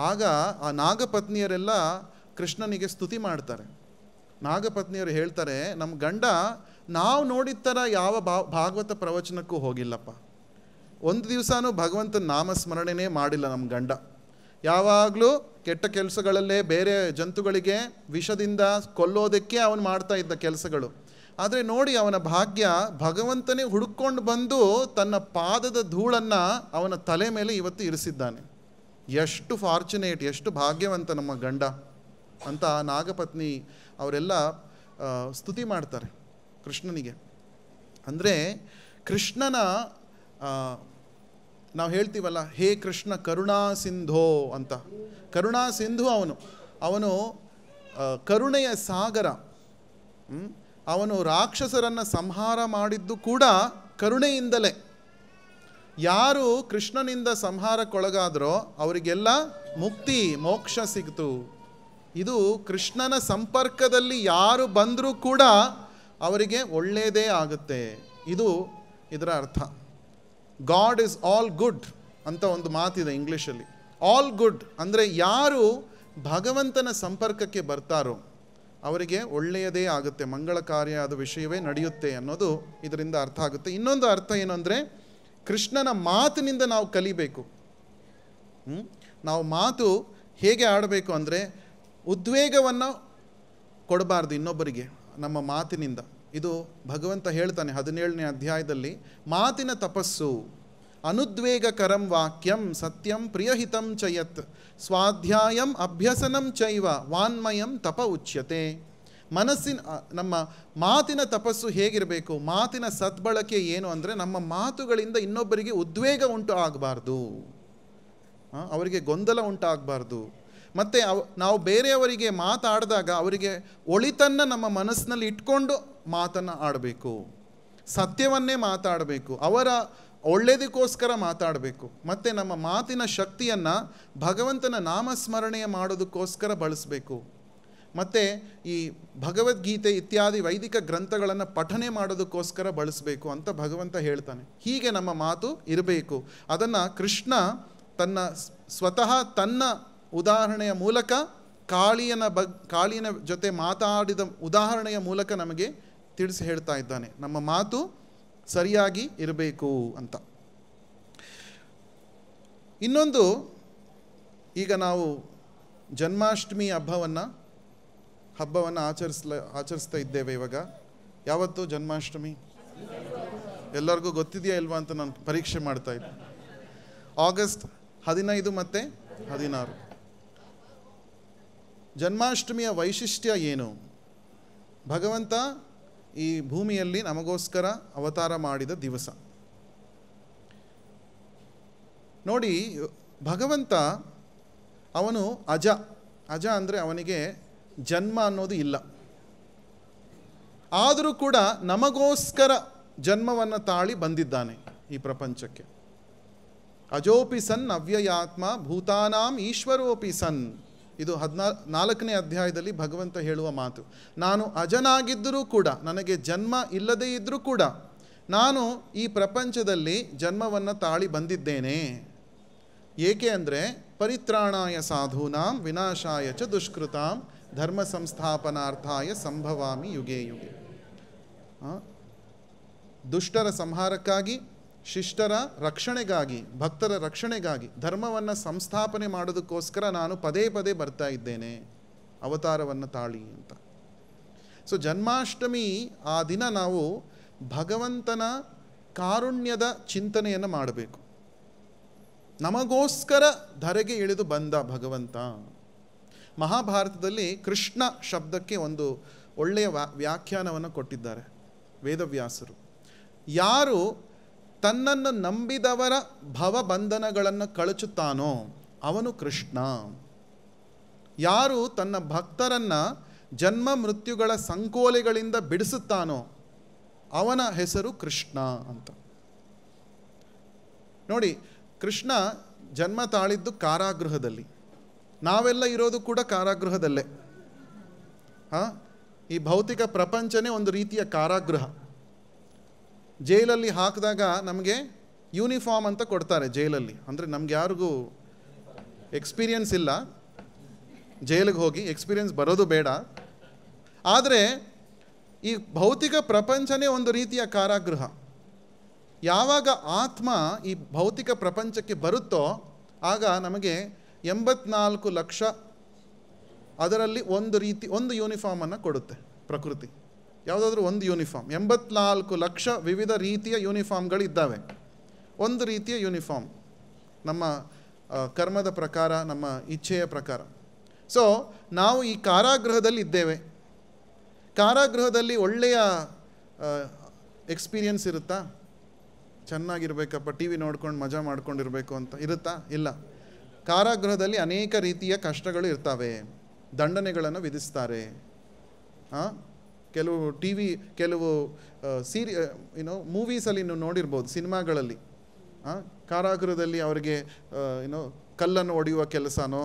ಆಗ ಆ ನಾಗಪತ್ನಿಯರೆಲ್ಲ ಕೃಷ್ಣನಿಗೆ ಸ್ತುತಿ ಮಾಡ್ತಾರೆ. ನಾಗಪತ್ನಿಯರು ಹೇಳ್ತಾರೆ, ನಮ್ಮ ಗಂಡ ನಾವು ನೋಡಿದ ಥರ ಯಾವ ಭಾಗವತ ಪ್ರವಚನಕ್ಕೂ ಹೋಗಿಲ್ಲಪ್ಪ, ಒಂದು ದಿವಸನೂ ಭಗವಂತನ ನಾಮಸ್ಮರಣೆನೇ ಮಾಡಿಲ್ಲ ನಮ್ಮ ಗಂಡ, ಯಾವಾಗಲೂ ಕೆಟ್ಟ ಕೆಲಸಗಳಲ್ಲೇ ಬೇರೆ ಜಂತುಗಳಿಗೆ ವಿಷದಿಂದ ಕೊಲ್ಲೋದಕ್ಕೆ ಅವನು ಮಾಡ್ತಾ ಇದ್ದ ಕೆಲಸಗಳು. ಆದರೆ ನೋಡಿ, ಅವನ ಭಾಗ್ಯ, ಭಗವಂತನೇ ಹುಡುಕೊಂಡು ಬಂದು ತನ್ನ ಪಾದದ ಧೂಳನ್ನು ಅವನ ತಲೆ ಮೇಲೆ ಇವತ್ತು ಇರಿಸಿದ್ದಾನೆ. ಎಷ್ಟು ಫಾರ್ಚುನೇಟ್, ಎಷ್ಟು ಭಾಗ್ಯವಂತ ನಮ್ಮ ಗಂಡ ಅಂತ ನಾಗಪತ್ನಿ ಅವರೆಲ್ಲ ಸ್ತುತಿ ಮಾಡ್ತಾರೆ ಕೃಷ್ಣನಿಗೆ. ಅಂದರೆ ಕೃಷ್ಣನ ನಾವು ಹೇಳ್ತೀವಲ್ಲ, ಹೇ ಕೃಷ್ಣ ಕರುಣಾ ಸಿಂಧೋ ಅಂತ. ಕರುಣಾ ಸಿಂಧು ಅವನು ಕರುಣೆಯ ಸಾಗರ. ಅವನು ರಾಕ್ಷಸರನ್ನು ಸಂಹಾರ ಮಾಡಿದ್ದು ಕೂಡ ಕರುಣೆಯಿಂದಲೇ. ಯಾರು ಕೃಷ್ಣನಿಂದ ಸಂಹಾರಕ್ಕೊಳಗಾದರೋ ಅವರಿಗೆಲ್ಲ ಮುಕ್ತಿ, ಮೋಕ್ಷ ಸಿಗ್ತು. ಇದು ಕೃಷ್ಣನ ಸಂಪರ್ಕದಲ್ಲಿ ಯಾರು ಬಂದರೂ ಕೂಡ ಅವರಿಗೆ ಒಳ್ಳೆಯದೇ ಆಗುತ್ತೆ. ಇದು ಇದರ ಅರ್ಥ. ಗಾಡ್ ಇಸ್ ಆಲ್ ಗುಡ್ ಅಂತ ಒಂದು ಮಾತಿದೆ ಇಂಗ್ಲೀಷಲ್ಲಿ. ಆಲ್ ಗುಡ್ ಅಂದರೆ ಯಾರು ಭಗವಂತನ ಸಂಪರ್ಕಕ್ಕೆ ಬರ್ತಾರೋ ಅವರಿಗೆ ಒಳ್ಳೆಯದೇ ಆಗುತ್ತೆ, ಮಂಗಳ ಕಾರ್ಯ ಆದ ವಿಷಯವೇ ನಡೆಯುತ್ತೆ ಅನ್ನೋದು ಇದರಿಂದ ಅರ್ಥ ಆಗುತ್ತೆ. ಇನ್ನೊಂದು ಅರ್ಥ ಏನು ಅಂದರೆ, ಕೃಷ್ಣನ ಮಾತಿನಿಂದ ನಾವು ಕಲಿಬೇಕು. ನಾವು ಮಾತು ಹೇಗೆ ಆಡಬೇಕು ಅಂದರೆ, ಉದ್ವೇಗವನ್ನು ಕೊಡಬಾರ್ದು ಇನ್ನೊಬ್ಬರಿಗೆ ನಮ್ಮ ಮಾತಿನಿಂದ. ಇದು ಭಗವಂತ ಹೇಳ್ತಾನೆ 17ನೇ ಅಧ್ಯಾಯದಲ್ಲಿ, ಮಾತಿನ ತಪಸ್ಸು, ಅನುದ್ವೇಗಕರಂ ವಾಕ್ಯಂ ಸತ್ಯಂ ಪ್ರಿಯಹಿತಂ ಚಯತ್ ಸ್ವಾಧ್ಯಾಯಂ ಅಭ್ಯಸನಂ ಚೈವ ವಾನ್ಮಯಂ ತಪ ಉಚ್ಯತೆ. ನಮ್ಮ ಮಾತಿನ ತಪಸ್ಸು ಹೇಗಿರಬೇಕು, ಮಾತಿನ ಸದ್ಬಳಕೆ ಏನು ಅಂದರೆ, ನಮ್ಮ ಮಾತುಗಳಿಂದ ಇನ್ನೊಬ್ಬರಿಗೆ ಉದ್ವೇಗ ಉಂಟು ಆಗಬಾರ್ದು, ಅವರಿಗೆ ಗೊಂದಲ ಉಂಟಾಗಬಾರ್ದು. ಮತ್ತು ನಾವು ಬೇರೆಯವರಿಗೆ ಮಾತಾಡಿದಾಗ ಅವರಿಗೆ ಒಳಿತನ್ನು ನಮ್ಮ ಮನಸ್ಸಿನಲ್ಲಿ ಇಟ್ಕೊಂಡು ಮಾತನ್ನು ಆಡಬೇಕು. ಸತ್ಯವನ್ನೇ ಮಾತಾಡಬೇಕು, ಅವರ ಒಳ್ಳೆಯದಕ್ಕೋಸ್ಕರ ಮಾತಾಡಬೇಕು. ಮತ್ತು ನಮ್ಮ ಮಾತಿನ ಶಕ್ತಿಯನ್ನು ಭಗವಂತನ ನಾಮಸ್ಮರಣೆಯ ಮಾಡೋದಕ್ಕೋಸ್ಕರ ಬಳಸಬೇಕು. ಮತ್ತು ಈ ಭಗವದ್ಗೀತೆ ಇತ್ಯಾದಿ ವೈದಿಕ ಗ್ರಂಥಗಳನ್ನು ಪಠನೆ ಮಾಡೋದಕ್ಕೋಸ್ಕರ ಬಳಸಬೇಕು ಅಂತ ಭಗವಂತ ಹೇಳ್ತಾನೆ. ಹೀಗೆ ನಮ್ಮ ಮಾತು ಇರಬೇಕು. ಅದನ್ನು ಕೃಷ್ಣ ಸ್ವತಃ ತನ್ನ ಉದಾಹರಣೆಯ ಮೂಲಕ ಕಾಳಿಯನ ಜೊತೆ ಮಾತಾಡಿದ ಉದಾಹರಣೆಯ ಮೂಲಕ ನಮಗೆ ತಿಳಿಸಿ ಹೇಳ್ತಾ ಇದ್ದಾನೆ, ನಮ್ಮ ಮಾತು ಸರಿಯಾಗಿ ಇರಬೇಕು ಅಂತ. ಇನ್ನೊಂದು, ಈಗ ನಾವು ಜನ್ಮಾಷ್ಟಮಿ ಹಬ್ಬವನ್ನು ಆಚರಿಸ್ತಾ ಇದ್ದೇವೆ. ಇವಾಗ ಯಾವತ್ತು ಜನ್ಮಾಷ್ಟಮಿ ಎಲ್ಲರಿಗೂ ಗೊತ್ತಿದೆಯಾ ಇಲ್ವಾ ಅಂತ ನಾನು ಪರೀಕ್ಷೆ ಮಾಡ್ತಾ ಇದ್ದೆ. ಆಗಸ್ಟ್ 15 ಮತ್ತು 16. ಜನ್ಮಾಷ್ಟಮಿಯ ವೈಶಿಷ್ಟ್ಯ ಏನು? ಭಗವಂತ ಈ ಭೂಮಿಯಲ್ಲಿ ನಮಗೋಸ್ಕರ ಅವತಾರ ಮಾಡಿದ ದಿವಸ. ನೋಡಿ, ಭಗವಂತ ಅವನು ಅಜ ಅಂದರೆ ಅವನಿಗೆ ಜನ್ಮ ಅನ್ನೋದು ಇಲ್ಲ. ಆದರೂ ಕೂಡ ನಮಗೋಸ್ಕರ ಜನ್ಮವನ್ನು ತಾಳಿ ಬಂದಿದ್ದಾನೆ ಈ ಪ್ರಪಂಚಕ್ಕೆ. ಅಜೋಪಿ ಸನ್ ಅವ್ಯಯಾತ್ಮ ಭೂತಾನಾಂ ಈಶ್ವರೋಪಿ ಸನ್. ಇದು 14ನೇ ಅಧ್ಯಾಯದಲ್ಲಿ ಭಗವಂತ ಹೇಳುವ ಮಾತು. ನಾನು ಅಜನಾಗಿದ್ದರೂ ಕೂಡ, ನನಗೆ ಜನ್ಮ ಇಲ್ಲದೇ ಇದ್ದರೂ ಕೂಡ ನಾನು ಈ ಪ್ರಪಂಚದಲ್ಲಿ ಜನ್ಮವನ್ನು ತಾಳಿ ಬಂದಿದ್ದೇನೆ. ಏಕೆ ಅಂದರೆ ಪರಿತ್ರಾಣಾಯ ಸಾಧೂನಾಂ ವಿನಾಶಾಯ ಚ ದುಷ್ಕೃತಾಂ ಧರ್ಮ ಸಂಸ್ಥಾಪನಾರ್ಥಾಯ ಸಂಭವಾಮಿ ಯುಗೇ ಯುಗೆ. ದುಷ್ಟರ ಸಂಹಾರಕ್ಕಾಗಿ, ಶಿಷ್ಟರ ರಕ್ಷಣೆಗಾಗಿ, ಭಕ್ತರ ರಕ್ಷಣೆಗಾಗಿ, ಧರ್ಮವನ್ನು ಸಂಸ್ಥಾಪನೆ ಮಾಡೋದಕ್ಕೋಸ್ಕರ ನಾನು ಪದೇ ಪದೇ ಬರ್ತಾ ಇದ್ದೇನೆ ಅವತಾರವನ್ನು ತಾಳಿ ಅಂತ. ಸೊ ಜನ್ಮಾಷ್ಟಮಿ ಆ ದಿನ ನಾವು ಭಗವಂತನ ಕಾರುಣ್ಯದ ಚಿಂತನೆಯನ್ನು ಮಾಡಬೇಕು. ನಮಗೋಸ್ಕರ ಧರೆಗೆ ಇಳಿದು ಬಂದ ಭಗವಂತ. ಮಹಾಭಾರತದಲ್ಲಿ ಕೃಷ್ಣ ಶಬ್ದಕ್ಕೆ ಒಂದು ಒಳ್ಳೆಯ ವ್ಯಾಖ್ಯಾನವನ್ನು ಕೊಟ್ಟಿದ್ದಾರೆ ವೇದವ್ಯಾಸರು. ಯಾರು ತನ್ನನ್ನು ನಂಬಿದವರ ಭವಬಂಧನಗಳನ್ನು ಕಳಚುತ್ತಾನೋ ಅವನು ಕೃಷ್ಣ. ಯಾರು ತನ್ನ ಭಕ್ತರನ್ನು ಜನ್ಮ ಮೃತ್ಯುಗಳ ಸಂಕೋಲೆಗಳಿಂದ ಬಿಡಿಸುತ್ತಾನೋ ಅವನ ಹೆಸರು ಕೃಷ್ಣ ಅಂತ. ನೋಡಿ, ಕೃಷ್ಣ ಜನ್ಮ ತಾಳಿದ್ದು ಕಾರಾಗೃಹದಲ್ಲಿ. ನಾವೆಲ್ಲ ಇರೋದು ಕೂಡ ಕಾರಾಗೃಹದಲ್ಲೇ. ಈ ಭೌತಿಕ ಪ್ರಪಂಚನೇ ಒಂದು ರೀತಿಯ ಕಾರಾಗೃಹ. ಜೈಲಲ್ಲಿ ಹಾಕಿದಾಗ ನಮಗೆ ಯೂನಿಫಾರ್ಮ್ ಅಂತ ಕೊಡ್ತಾರೆ ಜೈಲಲ್ಲಿ. ಅಂದರೆ ನಮ್ಗೆ ಯಾರಿಗೂ ಎಕ್ಸ್ಪೀರಿಯನ್ಸ್ ಇಲ್ಲ, ಜೈಲಿಗೆ ಹೋಗಿ ಎಕ್ಸ್ಪೀರಿಯನ್ಸ್ ಬರೋದು ಬೇಡ. ಆದರೆ ಈ ಭೌತಿಕ ಪ್ರಪಂಚನೇ ಒಂದು ರೀತಿಯ ಕಾರಾಗೃಹ. ಯಾವಾಗ ಆತ್ಮ ಈ ಭೌತಿಕ ಪ್ರಪಂಚಕ್ಕೆ ಬರುತ್ತೋ ಆಗ ನಮಗೆ 84 ಲಕ್ಷ ಅದರಲ್ಲಿ ಒಂದು ಯೂನಿಫಾರ್ಮನ್ನು ಕೊಡುತ್ತೆ ಪ್ರಕೃತಿ. ಯಾವುದಾದ್ರೂ ಒಂದು ಯೂನಿಫಾರ್ಮ್. 84 ಲಕ್ಷ ವಿವಿಧ ರೀತಿಯ ಯೂನಿಫಾರ್ಮ್ಗಳಿದ್ದಾವೆ. ಒಂದು ರೀತಿಯ ಯೂನಿಫಾರ್ಮ್ ನಮ್ಮ ಕರ್ಮದ ಪ್ರಕಾರ, ನಮ್ಮ ಇಚ್ಛೆಯ ಪ್ರಕಾರ. ಸೊ ನಾವು ಈ ಕಾರಾಗೃಹದಲ್ಲಿ ಇದ್ದೇವೆ. ಕಾರಾಗೃಹದಲ್ಲಿ ಒಳ್ಳೆಯ ಎಕ್ಸ್ಪೀರಿಯನ್ಸ್ ಇರುತ್ತಾ? ಚೆನ್ನಾಗಿರ್ಬೇಕಪ್ಪ, ಟಿ ವಿ ನೋಡ್ಕೊಂಡು ಮಜಾ ಮಾಡ್ಕೊಂಡಿರಬೇಕು ಅಂತ ಇರುತ್ತಾ? ಇಲ್ಲ. ಕಾರಾಗೃಹದಲ್ಲಿ ಅನೇಕ ರೀತಿಯ ಕಷ್ಟಗಳು ಇರ್ತವೆ, ದಂಡನೆಗಳನ್ನು ವಿಧಿಸ್ತಾರೆ. ಕೆಲವು ಮೂವೀಸಲ್ಲಿ ನೀವು ನೋಡಿರ್ಬೋದು, ಸಿನಿಮಾಗಳಲ್ಲಿ ಕಾರಾಗೃಹದಲ್ಲಿ ಅವರಿಗೆ ಕಲ್ಲನ್ನು ಒಡೆಯುವ ಕೆಲಸನೋ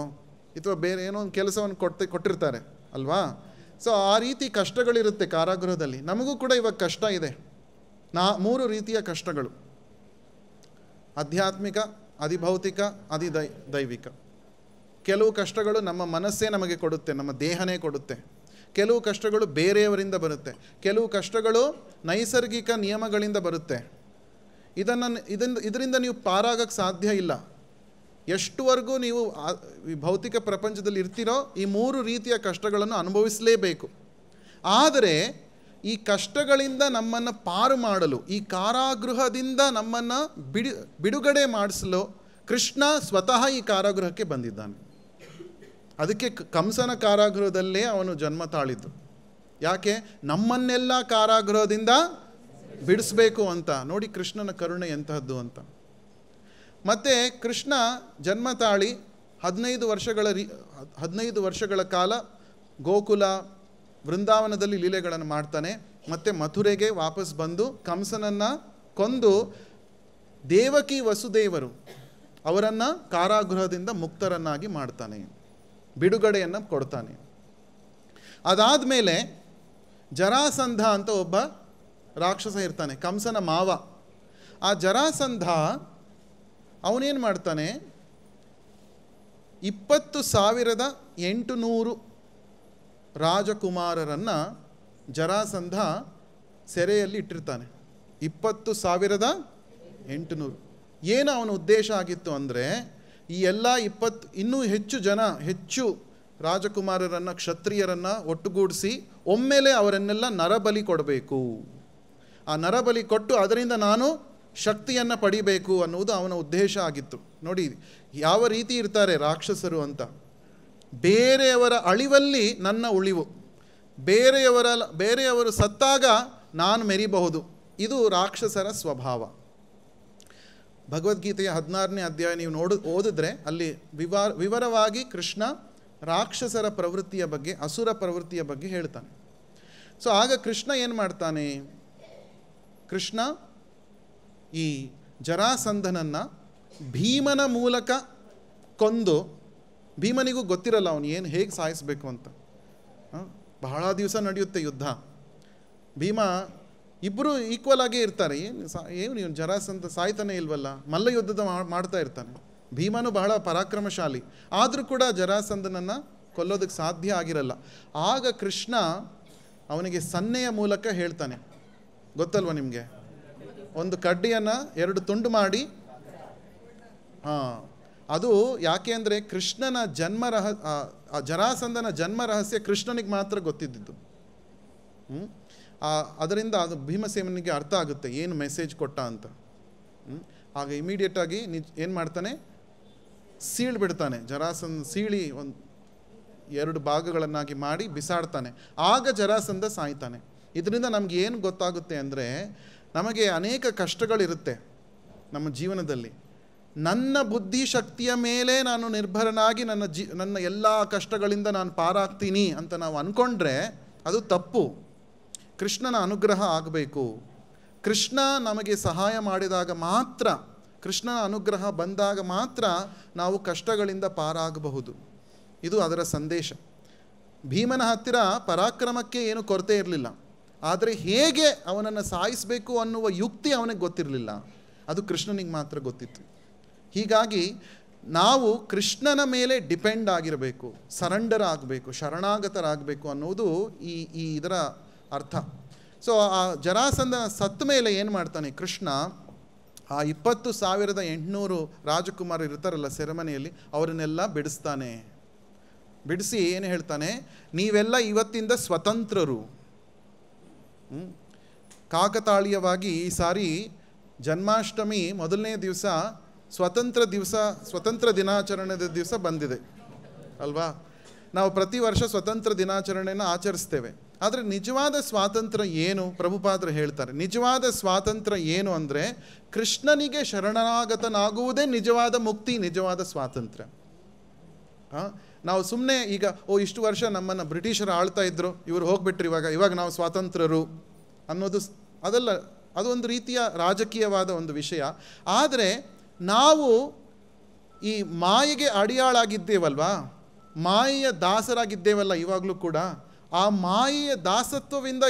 ಅಥವಾ ಬೇರೆ ಏನೋ ಒಂದು ಕೆಲಸವನ್ನು ಕೊಟ್ಟಿರ್ತಾರೆ ಅಲ್ವಾ? ಸೊ ಆ ರೀತಿ ಕಷ್ಟಗಳಿರುತ್ತೆ ಕಾರಾಗೃಹದಲ್ಲಿ. ನಮಗೂ ಕೂಡ ಇವಾಗ ಕಷ್ಟ ಇದೆ. 3 ರೀತಿಯ ಕಷ್ಟಗಳು: ಆಧ್ಯಾತ್ಮಿಕ, ಅಧಿಭೌತಿಕ, ದೈವಿಕ. ಕೆಲವು ಕಷ್ಟಗಳು ನಮ್ಮ ಮನಸ್ಸೇ ನಮಗೆ ಕೊಡುತ್ತೆ, ನಮ್ಮ ದೇಹನೇ ಕೊಡುತ್ತೆ. ಕೆಲವು ಕಷ್ಟಗಳು ಬೇರೆಯವರಿಂದ ಬರುತ್ತೆ. ಕೆಲವು ಕಷ್ಟಗಳು ನೈಸರ್ಗಿಕ ನಿಯಮಗಳಿಂದ ಬರುತ್ತೆ. ಇದರಿಂದ ನೀವು ಪಾರಾಗಕ್ಕೆ ಸಾಧ್ಯ ಇಲ್ಲ. ಎಷ್ಟುವರೆಗೂ ನೀವು ಈ ಭೌತಿಕ ಪ್ರಪಂಚದಲ್ಲಿ ಇರ್ತೀರೋ ಈ 3 ರೀತಿಯ ಕಷ್ಟಗಳನ್ನು ಅನುಭವಿಸಲೇಬೇಕು. ಆದರೆ ಈ ಕಷ್ಟಗಳಿಂದ ನಮ್ಮನ್ನು ಪಾರು ಮಾಡಲು, ಈ ಕಾರಾಗೃಹದಿಂದ ನಮ್ಮನ್ನು ಬಿಡುಗಡೆ ಮಾಡಿಸಲು ಕೃಷ್ಣ ಸ್ವತಃ ಈ ಕಾರಾಗೃಹಕ್ಕೆ ಬಂದಿದ್ದಾನೆ. ಅದಕ್ಕೆ ಕಂಸನ ಕಾರಾಗೃಹದಲ್ಲೇ ಅವನು ಜನ್ಮ ತಾಳಿದ್ದು. ಯಾಕೆ? ನಮ್ಮನ್ನೆಲ್ಲ ಕಾರಾಗೃಹದಿಂದ ಬಿಡಿಸ್ಬೇಕು ಅಂತ. ನೋಡಿ ಕೃಷ್ಣನ ಕರುಣೆ ಎಂತಹದ್ದು ಅಂತ. ಮತ್ತು ಕೃಷ್ಣ ಜನ್ಮ ತಾಳಿ 15 ವರ್ಷಗಳ ಕಾಲ ಗೋಕುಲ ವೃಂದಾವನದಲ್ಲಿ ಲೀಲೆಗಳನ್ನು ಮಾಡ್ತಾನೆ. ಮತ್ತು ಮಥುರೆಗೆ ವಾಪಸ್ ಬಂದು ಕಂಸನನ್ನು ಕೊಂದು ದೇವಕಿ ವಸುದೇವರು ಅವರನ್ನು ಕಾರಾಗೃಹದಿಂದ ಮುಕ್ತರನ್ನಾಗಿ ಮಾಡ್ತಾನೆ, ಬಿಡುಗಡೆಯನ್ನು ಕೊಡ್ತಾನೆ. ಅದಾದಮೇಲೆ ಜರಾಸಂಧ ಅಂತ ಒಬ್ಬ ರಾಕ್ಷಸ ಇರ್ತಾನೆ, ಕಂಸನ ಮಾವ. ಆ ಜರಾಸಂಧ ಅವನೇನು ಮಾಡ್ತಾನೆ, 20,800 ರಾಜಕುಮಾರರನ್ನು ಜರಾಸಂಧ ಸೆರೆಯಲ್ಲಿ ಇಟ್ಟಿರ್ತಾನೆ. 20,800. ಏನು ಅವನ ಉದ್ದೇಶ ಆಗಿತ್ತು ಅಂದರೆ, ಈ ಎಲ್ಲ ಇನ್ನೂ ಹೆಚ್ಚು ರಾಜಕುಮಾರರನ್ನು, ಕ್ಷತ್ರಿಯರನ್ನು ಒಟ್ಟುಗೂಡಿಸಿ ಒಮ್ಮೆಲೆ ಅವರನ್ನೆಲ್ಲ ನರಬಲಿ ಕೊಡಬೇಕು. ಆ ನರಬಲಿ ಕೊಟ್ಟು ಅದರಿಂದ ನಾನು ಶಕ್ತಿಯನ್ನು ಪಡಿಬೇಕು ಅನ್ನುವುದು ಅವನ ಉದ್ದೇಶ ಆಗಿತ್ತು. ನೋಡಿ ಯಾವ ರೀತಿ ಇರ್ತಾರೆ ರಾಕ್ಷಸರು ಅಂತ. ಬೇರೆಯವರ ಅಳಿವಲ್ಲಿ ನನ್ನ ಉಳಿವು, ಬೇರೆಯವರು ಸತ್ತಾಗ ನಾನು ಮೆರಿಬಹುದು. ಇದು ರಾಕ್ಷಸರ ಸ್ವಭಾವ. ಭಗವದ್ಗೀತೆಯ 16ನೇ ಅಧ್ಯಾಯ ನೀವು ಓದಿದ್ರೆ ಅಲ್ಲಿ ವಿವರವಾಗಿ ಕೃಷ್ಣ ರಾಕ್ಷಸರ ಪ್ರವೃತ್ತಿಯ ಬಗ್ಗೆ, ಅಸುರ ಪ್ರವೃತ್ತಿಯ ಬಗ್ಗೆ ಹೇಳ್ತಾನೆ. ಸೊ ಆಗ ಕೃಷ್ಣ ಏನು ಮಾಡ್ತಾನೆ, ಕೃಷ್ಣ ಈ ಜರಾಸಂಧನನ್ನು ಭೀಮನ ಮೂಲಕ ಕೊಂದು, ಭೀಮನಿಗೂ ಗೊತ್ತಿರಲ್ಲ ಅವನು ಹೇಗೆ ಸಾಯಿಸಬೇಕು ಅಂತ. ಬಹಳ ದಿವಸ ನಡೆಯುತ್ತೆ ಯುದ್ಧ. ಭೀಮ ಇಬ್ಬರು ಈಕ್ವಲ್ ಆಗೇ ಇರ್ತಾರೆ. ಏನು ಜರಾಸಂಧ ಸಾಯ್ತಾನೆ ಇಲ್ವಲ್ಲ, ಮಲ್ಲ ಯುದ್ಧದ ಮಾಡ್ತಾ ಇರ್ತಾನೆ. ಭೀಮನು ಬಹಳ ಪರಾಕ್ರಮಶಾಲಿ, ಆದರೂ ಕೂಡ ಜರಾಸಂಧನನ್ನು ಕೊಲ್ಲೋದಕ್ಕೆ ಸಾಧ್ಯ ಆಗಿರಲ್ಲ. ಆಗ ಕೃಷ್ಣ ಅವನಿಗೆ ಸನ್ನೆಯ ಮೂಲಕ ಹೇಳ್ತಾನೆ, ಗೊತ್ತಲ್ವ ನಿಮಗೆ, ಒಂದು ಕಡ್ಡಿಯನ್ನು 2 ತುಂಡು ಮಾಡಿ, ಅದು ಯಾಕೆ ಅಂದರೆ ಕೃಷ್ಣನ ಜರಾಸಂಧನ ಜನ್ಮ ರಹಸ್ಯ ಕೃಷ್ಣನಿಗೆ ಮಾತ್ರ ಗೊತ್ತಿದ್ದು. ಅದರಿಂದ ಅದು ಭೀಮಸೇನಿಗೆ ಅರ್ಥ ಆಗುತ್ತೆ ಏನು ಮೆಸೇಜ್ ಕೊಟ್ಟ ಅಂತ. ಆಗ ಇಮಿಡಿಯೇಟಾಗಿ ಏನು ಮಾಡ್ತಾನೆ, ಬಿಡ್ತಾನೆ. ಜರಾಸಂಧ ಸೀಳಿ 2 ಭಾಗಗಳನ್ನಾಗಿ ಮಾಡಿ ಬಿಸಾಡ್ತಾನೆ. ಆಗ ಜರಾಸಂಧ ಸಾಯ್ತಾನೆ. ಇದರಿಂದ ನಮ್ಗೆ ಏನು ಗೊತ್ತಾಗುತ್ತೆ ಅಂದರೆ, ನಮಗೆ ಅನೇಕ ಕಷ್ಟಗಳಿರುತ್ತೆ ನಮ್ಮ ಜೀವನದಲ್ಲಿ. ನನ್ನ ಬುದ್ಧಿಶಕ್ತಿಯ ಮೇಲೆ ನಾನು ನಿರ್ಭರನಾಗಿ ನನ್ನ ಎಲ್ಲ ಕಷ್ಟಗಳಿಂದ ನಾನು ಪಾರಾಗ್ತೀನಿ ಅಂತ ನಾವು ಅಂದ್ಕೊಂಡ್ರೆ ಅದು ತಪ್ಪು. ಕೃಷ್ಣನ ಅನುಗ್ರಹ ಆಗಬೇಕು. ಕೃಷ್ಣ ನಮಗೆ ಸಹಾಯ ಮಾಡಿದಾಗ ಮಾತ್ರ, ಕೃಷ್ಣನ ಅನುಗ್ರಹ ಬಂದಾಗ ಮಾತ್ರ ನಾವು ಕಷ್ಟಗಳಿಂದ ಪಾರಾಗಬಹುದು. ಇದು ಅದರ ಸಂದೇಶ. ಭೀಮನ ಹತ್ತಿರ ಪರಾಕ್ರಮಕ್ಕೆ ಏನು ಕೊರತೆ ಇರಲಿಲ್ಲ, ಆದರೆ ಹೇಗೆ ಅವನನ್ನು ಸಾಯಿಸಬೇಕು ಅನ್ನುವ ಯುಕ್ತಿ ಅವನಿಗೆ ಗೊತ್ತಿರಲಿಲ್ಲ. ಅದು ಕೃಷ್ಣನಿಗೆ ಮಾತ್ರ ಗೊತ್ತಿತ್ತು. ಹೀಗಾಗಿ ನಾವು ಕೃಷ್ಣನ ಮೇಲೆ ಡಿಪೆಂಡ್ ಆಗಿರಬೇಕು, ಸರೆಂಡರ್ ಆಗಬೇಕು, ಶರಣಾಗತರಾಗಬೇಕು ಅನ್ನೋದು ಇದರ ಅರ್ಥ. ಸೊ ಆ ಜರಾಸಂಧ ಸತ್ತ ಮೇಲೆ ಏನು ಮಾಡ್ತಾನೆ ಕೃಷ್ಣ, ಆ 20,800 ರಾಜಕುಮಾರರು ಇರ್ತಾರಲ್ಲ ಸೆರೆಮನೆಯಲ್ಲಿ, ಅವರನ್ನೆಲ್ಲ ಬಿಡಿಸ್ತಾನೆ. ಬಿಡಿಸಿ ಏನು ಹೇಳ್ತಾನೆ, ನೀವೆಲ್ಲ ಇವತ್ತಿಂದ ಸ್ವತಂತ್ರರು. ಕಾಕತಾಳೀಯವಾಗಿ ಈ ಸಾರಿ ಜನ್ಮಾಷ್ಟಮಿ ಮೊದಲನೇ ದಿವಸ ಸ್ವತಂತ್ರ ದಿನಾಚರಣೆ ದಿವಸ ಬಂದಿದೆ ಅಲ್ವಾ. ನಾವು ಪ್ರತಿ ವರ್ಷ ಸ್ವತಂತ್ರ ದಿನಾಚರಣೆಯನ್ನು ಆಚರಿಸ್ತೇವೆ. ಆದರೆ ನಿಜವಾದ ಸ್ವಾತಂತ್ರ್ಯ ಏನು, ಪ್ರಭುಪಾದರು ಹೇಳ್ತಾರೆ, ನಿಜವಾದ ಸ್ವಾತಂತ್ರ್ಯ ಏನು ಅಂದರೆ ಕೃಷ್ಣನಿಗೆ ಶರಣಾಗತನಾಗುವುದೇ ನಿಜವಾದ ಮುಕ್ತಿ, ನಿಜವಾದ ಸ್ವಾತಂತ್ರ್ಯ. ನಾವು ಸುಮ್ಮನೆ ಈಗ ಇಷ್ಟು ವರ್ಷ ನಮ್ಮನ್ನು ಬ್ರಿಟಿಷರು ಆಳ್ತಾ ಇದ್ರು, ಇವರು ಹೋಗ್ಬಿಟ್ರು, ಇವಾಗ ನಾವು ಸ್ವಾತಂತ್ರ್ಯರು ಅನ್ನೋದು ಅದಲ್ಲ. ಅದೊಂದು ರೀತಿಯ ರಾಜಕೀಯವಾದ ಒಂದು ವಿಷಯ. ಆದರೆ ನಾವು ಈ ಮಾಯೆಗೆ ಅಡಿಯಾಳಾಗಿದ್ದೇವಲ್ವಾ, ಮಾಯೆಯ ದಾಸರಾಗಿದ್ದೇವಲ್ಲ ಇವಾಗಲೂ ಕೂಡ. ಆ ಮಾಯೆಯ ದಾಸತ್ವದಿಂದ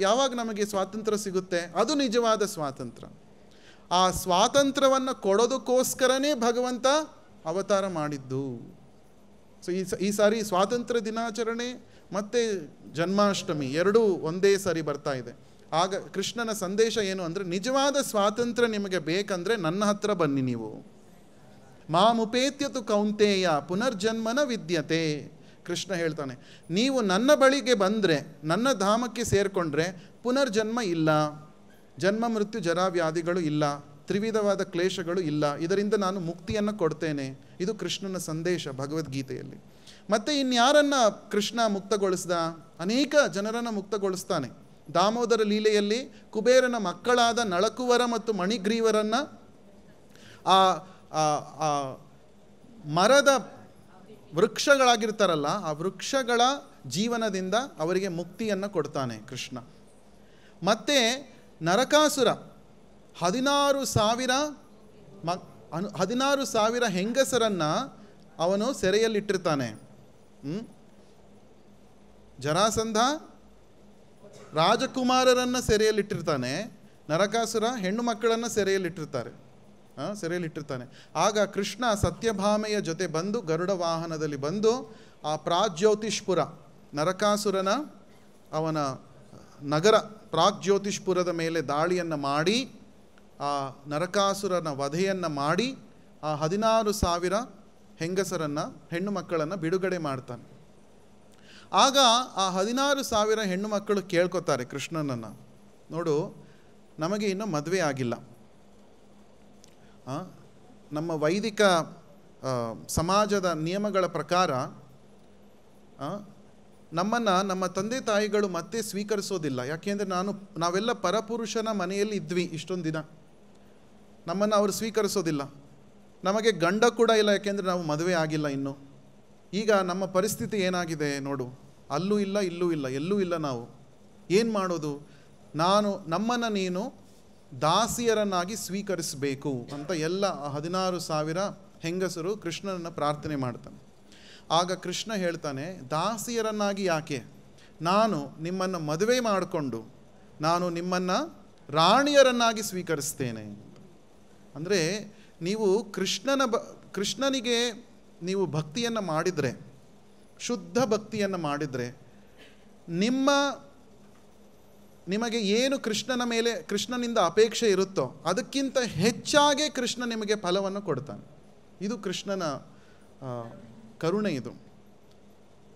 ಯಾವಾಗ ನಮಗೆ ಸ್ವಾತಂತ್ರ್ಯ ಸಿಗುತ್ತೆ, ಅದು ನಿಜವಾದ ಸ್ವಾತಂತ್ರ್ಯ. ಆ ಸ್ವಾತಂತ್ರ್ಯವನ್ನು ಕೊಡೋದಕ್ಕೋಸ್ಕರನೇ ಭಗವಂತ ಅವತಾರ ಮಾಡಿದ್ದು. ಸೊ ಈ ಸಾರಿ ಸ್ವಾತಂತ್ರ್ಯ ದಿನಾಚರಣೆ ಮತ್ತು ಜನ್ಮಾಷ್ಟಮಿ ಎರಡೂ ಒಂದೇ ಸಾರಿ ಬರ್ತಾ ಇದೆ. ಆಗ ಕೃಷ್ಣನ ಸಂದೇಶ ಏನು ಅಂದರೆ, ನಿಜವಾದ ಸ್ವಾತಂತ್ರ್ಯ ನಿಮಗೆ ಬೇಕಂದರೆ ನನ್ನ ಹತ್ರ ಬನ್ನಿ. ನೀವು ಮಾಮುಪೇತ್ಯತು ಕೌಂತೇಯ ಪುನರ್ಜನ್ಮನ ವಿದ್ಯತೆ. ಕೃಷ್ಣ ಹೇಳ್ತಾನೆ, ನೀವು ನನ್ನ ಬಳಿಗೆ ಬಂದರೆ, ನನ್ನ ಧಾಮಕ್ಕೆ ಸೇರಿಕೊಂಡ್ರೆ ಪುನರ್ಜನ್ಮ ಇಲ್ಲ, ಜನ್ಮ ಮೃತ್ಯು ಜರಾವ್ಯಾಧಿಗಳು ಇಲ್ಲ, ತ್ರಿವಿಧವಾದ ಕ್ಲೇಶಗಳು ಇಲ್ಲ. ಇದರಿಂದ ನಾನು ಮುಕ್ತಿಯನ್ನು ಕೊಡ್ತೇನೆ. ಇದು ಕೃಷ್ಣನ ಸಂದೇಶ ಭಗವದ್ಗೀತೆಯಲ್ಲಿ. ಮತ್ತು ಇನ್ಯಾರನ್ನು ಕೃಷ್ಣ ಮುಕ್ತಗೊಳಿಸ್ದ? ಅನೇಕ ಜನರನ್ನು ಮುಕ್ತಗೊಳಿಸ್ತಾನೆ. ದಾಮೋದರ ಲೀಲೆಯಲ್ಲಿ ಕುಬೇರನ ಮಕ್ಕಳಾದ ನಳಕುವರ ಮತ್ತು ಮಣಿಗ್ರೀವರನ್ನು ಆ ಮರದ ವೃಕ್ಷಗಳಾಗಿರ್ತಾರಲ್ಲ, ಆ ವೃಕ್ಷಗಳ ಜೀವನದಿಂದ ಅವರಿಗೆ ಮುಕ್ತಿಯನ್ನು ಕೊಡ್ತಾನೆ ಕೃಷ್ಣ. ಮತ್ತು ನರಕಾಸುರ 16,000 ಹೆಂಗಸರನ್ನು ಅವನು ಸೆರೆಯಲ್ಲಿಟ್ಟಿರ್ತಾನೆ. ಜರಾಸಂಧ ರಾಜಕುಮಾರರನ್ನು ಸೆರೆಯಲ್ಲಿಟ್ಟಿರ್ತಾನೆ, ನರಕಾಸುರ ಹೆಣ್ಣು ಮಕ್ಕಳನ್ನು ಸೆರೆಯಲ್ಲಿಟ್ಟಿರ್ತಾನೆ. ಆಗ ಕೃಷ್ಣ ಸತ್ಯಭಾಮೆಯ ಜೊತೆ ಬಂದು ಗರುಡ ವಾಹನದಲ್ಲಿ ಬಂದು ಆ ಪ್ರಾಗ್ಜ್ಯೋತಿಷ್ಪುರ, ನರಕಾಸುರನ ಅವನ ನಗರ ಪ್ರಾಗ್ಜ್ಯೋತಿಷ್ಪುರದ ಮೇಲೆ ದಾಳಿಯನ್ನು ಮಾಡಿ ಆ ನರಕಾಸುರನ ವಧೆಯನ್ನು ಮಾಡಿ ಆ 16,000 ಹೆಂಗಸರನ್ನು, ಹೆಣ್ಣು ಮಕ್ಕಳನ್ನು ಬಿಡುಗಡೆ ಮಾಡ್ತಾನೆ. ಆಗ ಆ 16,000 ಹೆಣ್ಣು ಮಕ್ಕಳು ಕೇಳ್ಕೊತಾರೆ ಕೃಷ್ಣನನ್ನು, ನೋಡು ನಮಗೆ ಇನ್ನೂ ಮದುವೆ ಆಗಿಲ್ಲ, ನಮ್ಮ ವೈದಿಕ ಸಮಾಜದ ನಿಯಮಗಳ ಪ್ರಕಾರ ನಮ್ಮನ್ನು ನಮ್ಮ ತಂದೆ ತಾಯಿಗಳು ಮತ್ತೆ ಸ್ವೀಕರಿಸೋದಿಲ್ಲ. ಯಾಕೆಂದರೆ ನಾವೆಲ್ಲ ಪರಪುರುಷನ ಮನೆಯಲ್ಲಿ ಇದ್ವಿ ಇಷ್ಟೊಂದು ದಿನ, ನಮ್ಮನ್ನು ಅವರು ಸ್ವೀಕರಿಸೋದಿಲ್ಲ. ನಮಗೆ ಗಂಡ ಕೂಡ ಇಲ್ಲ, ಯಾಕೆಂದರೆ ನಾವು ಮದುವೆ ಆಗಿಲ್ಲ ಇನ್ನು. ಈಗ ನಮ್ಮ ಪರಿಸ್ಥಿತಿ ಏನಾಗಿದೆ ನೋಡು, ಅಲ್ಲೂ ಇಲ್ಲ ಇಲ್ಲೂ ಇಲ್ಲ, ಎಲ್ಲೂ ಇಲ್ಲ, ನಾವು ಏನು ಮಾಡೋದು? ನಮ್ಮನ್ನು ನೀನು ದಾಸಿಯರನ್ನಾಗಿ ಸ್ವೀಕರಿಸಬೇಕು ಅಂತ ಎಲ್ಲ 16,000 ಹೆಂಗಸರು ಕೃಷ್ಣನನ್ನು ಪ್ರಾರ್ಥನೆ ಮಾಡ್ತಾನೆ. ಆಗ ಕೃಷ್ಣ ಹೇಳ್ತಾನೆ, ದಾಸಿಯರನ್ನಾಗಿ ಯಾಕೆ, ನಾನು ನಿಮ್ಮನ್ನು ಮದುವೆ ಮಾಡಿಕೊಂಡು ನಾನು ನಿಮ್ಮನ್ನು ರಾಣಿಯರನ್ನಾಗಿ ಸ್ವೀಕರಿಸ್ತೇನೆ. ಅಂದರೆ ನೀವು ಕೃಷ್ಣನಿಗೆ ನೀವು ಭಕ್ತಿಯನ್ನು ಮಾಡಿದರೆ, ಶುದ್ಧ ಭಕ್ತಿಯನ್ನು ಮಾಡಿದರೆ, ನಿಮಗೆ ಏನು ಕೃಷ್ಣನಿಂದ ಅಪೇಕ್ಷೆ ಇರುತ್ತೋ ಅದಕ್ಕಿಂತ ಹೆಚ್ಚಾಗಿ ಕೃಷ್ಣ ನಿಮಗೆ ಫಲವನ್ನು ಕೊಡ್ತಾನೆ. ಇದು ಕೃಷ್ಣನ ಕರುಣೆ. ಇದು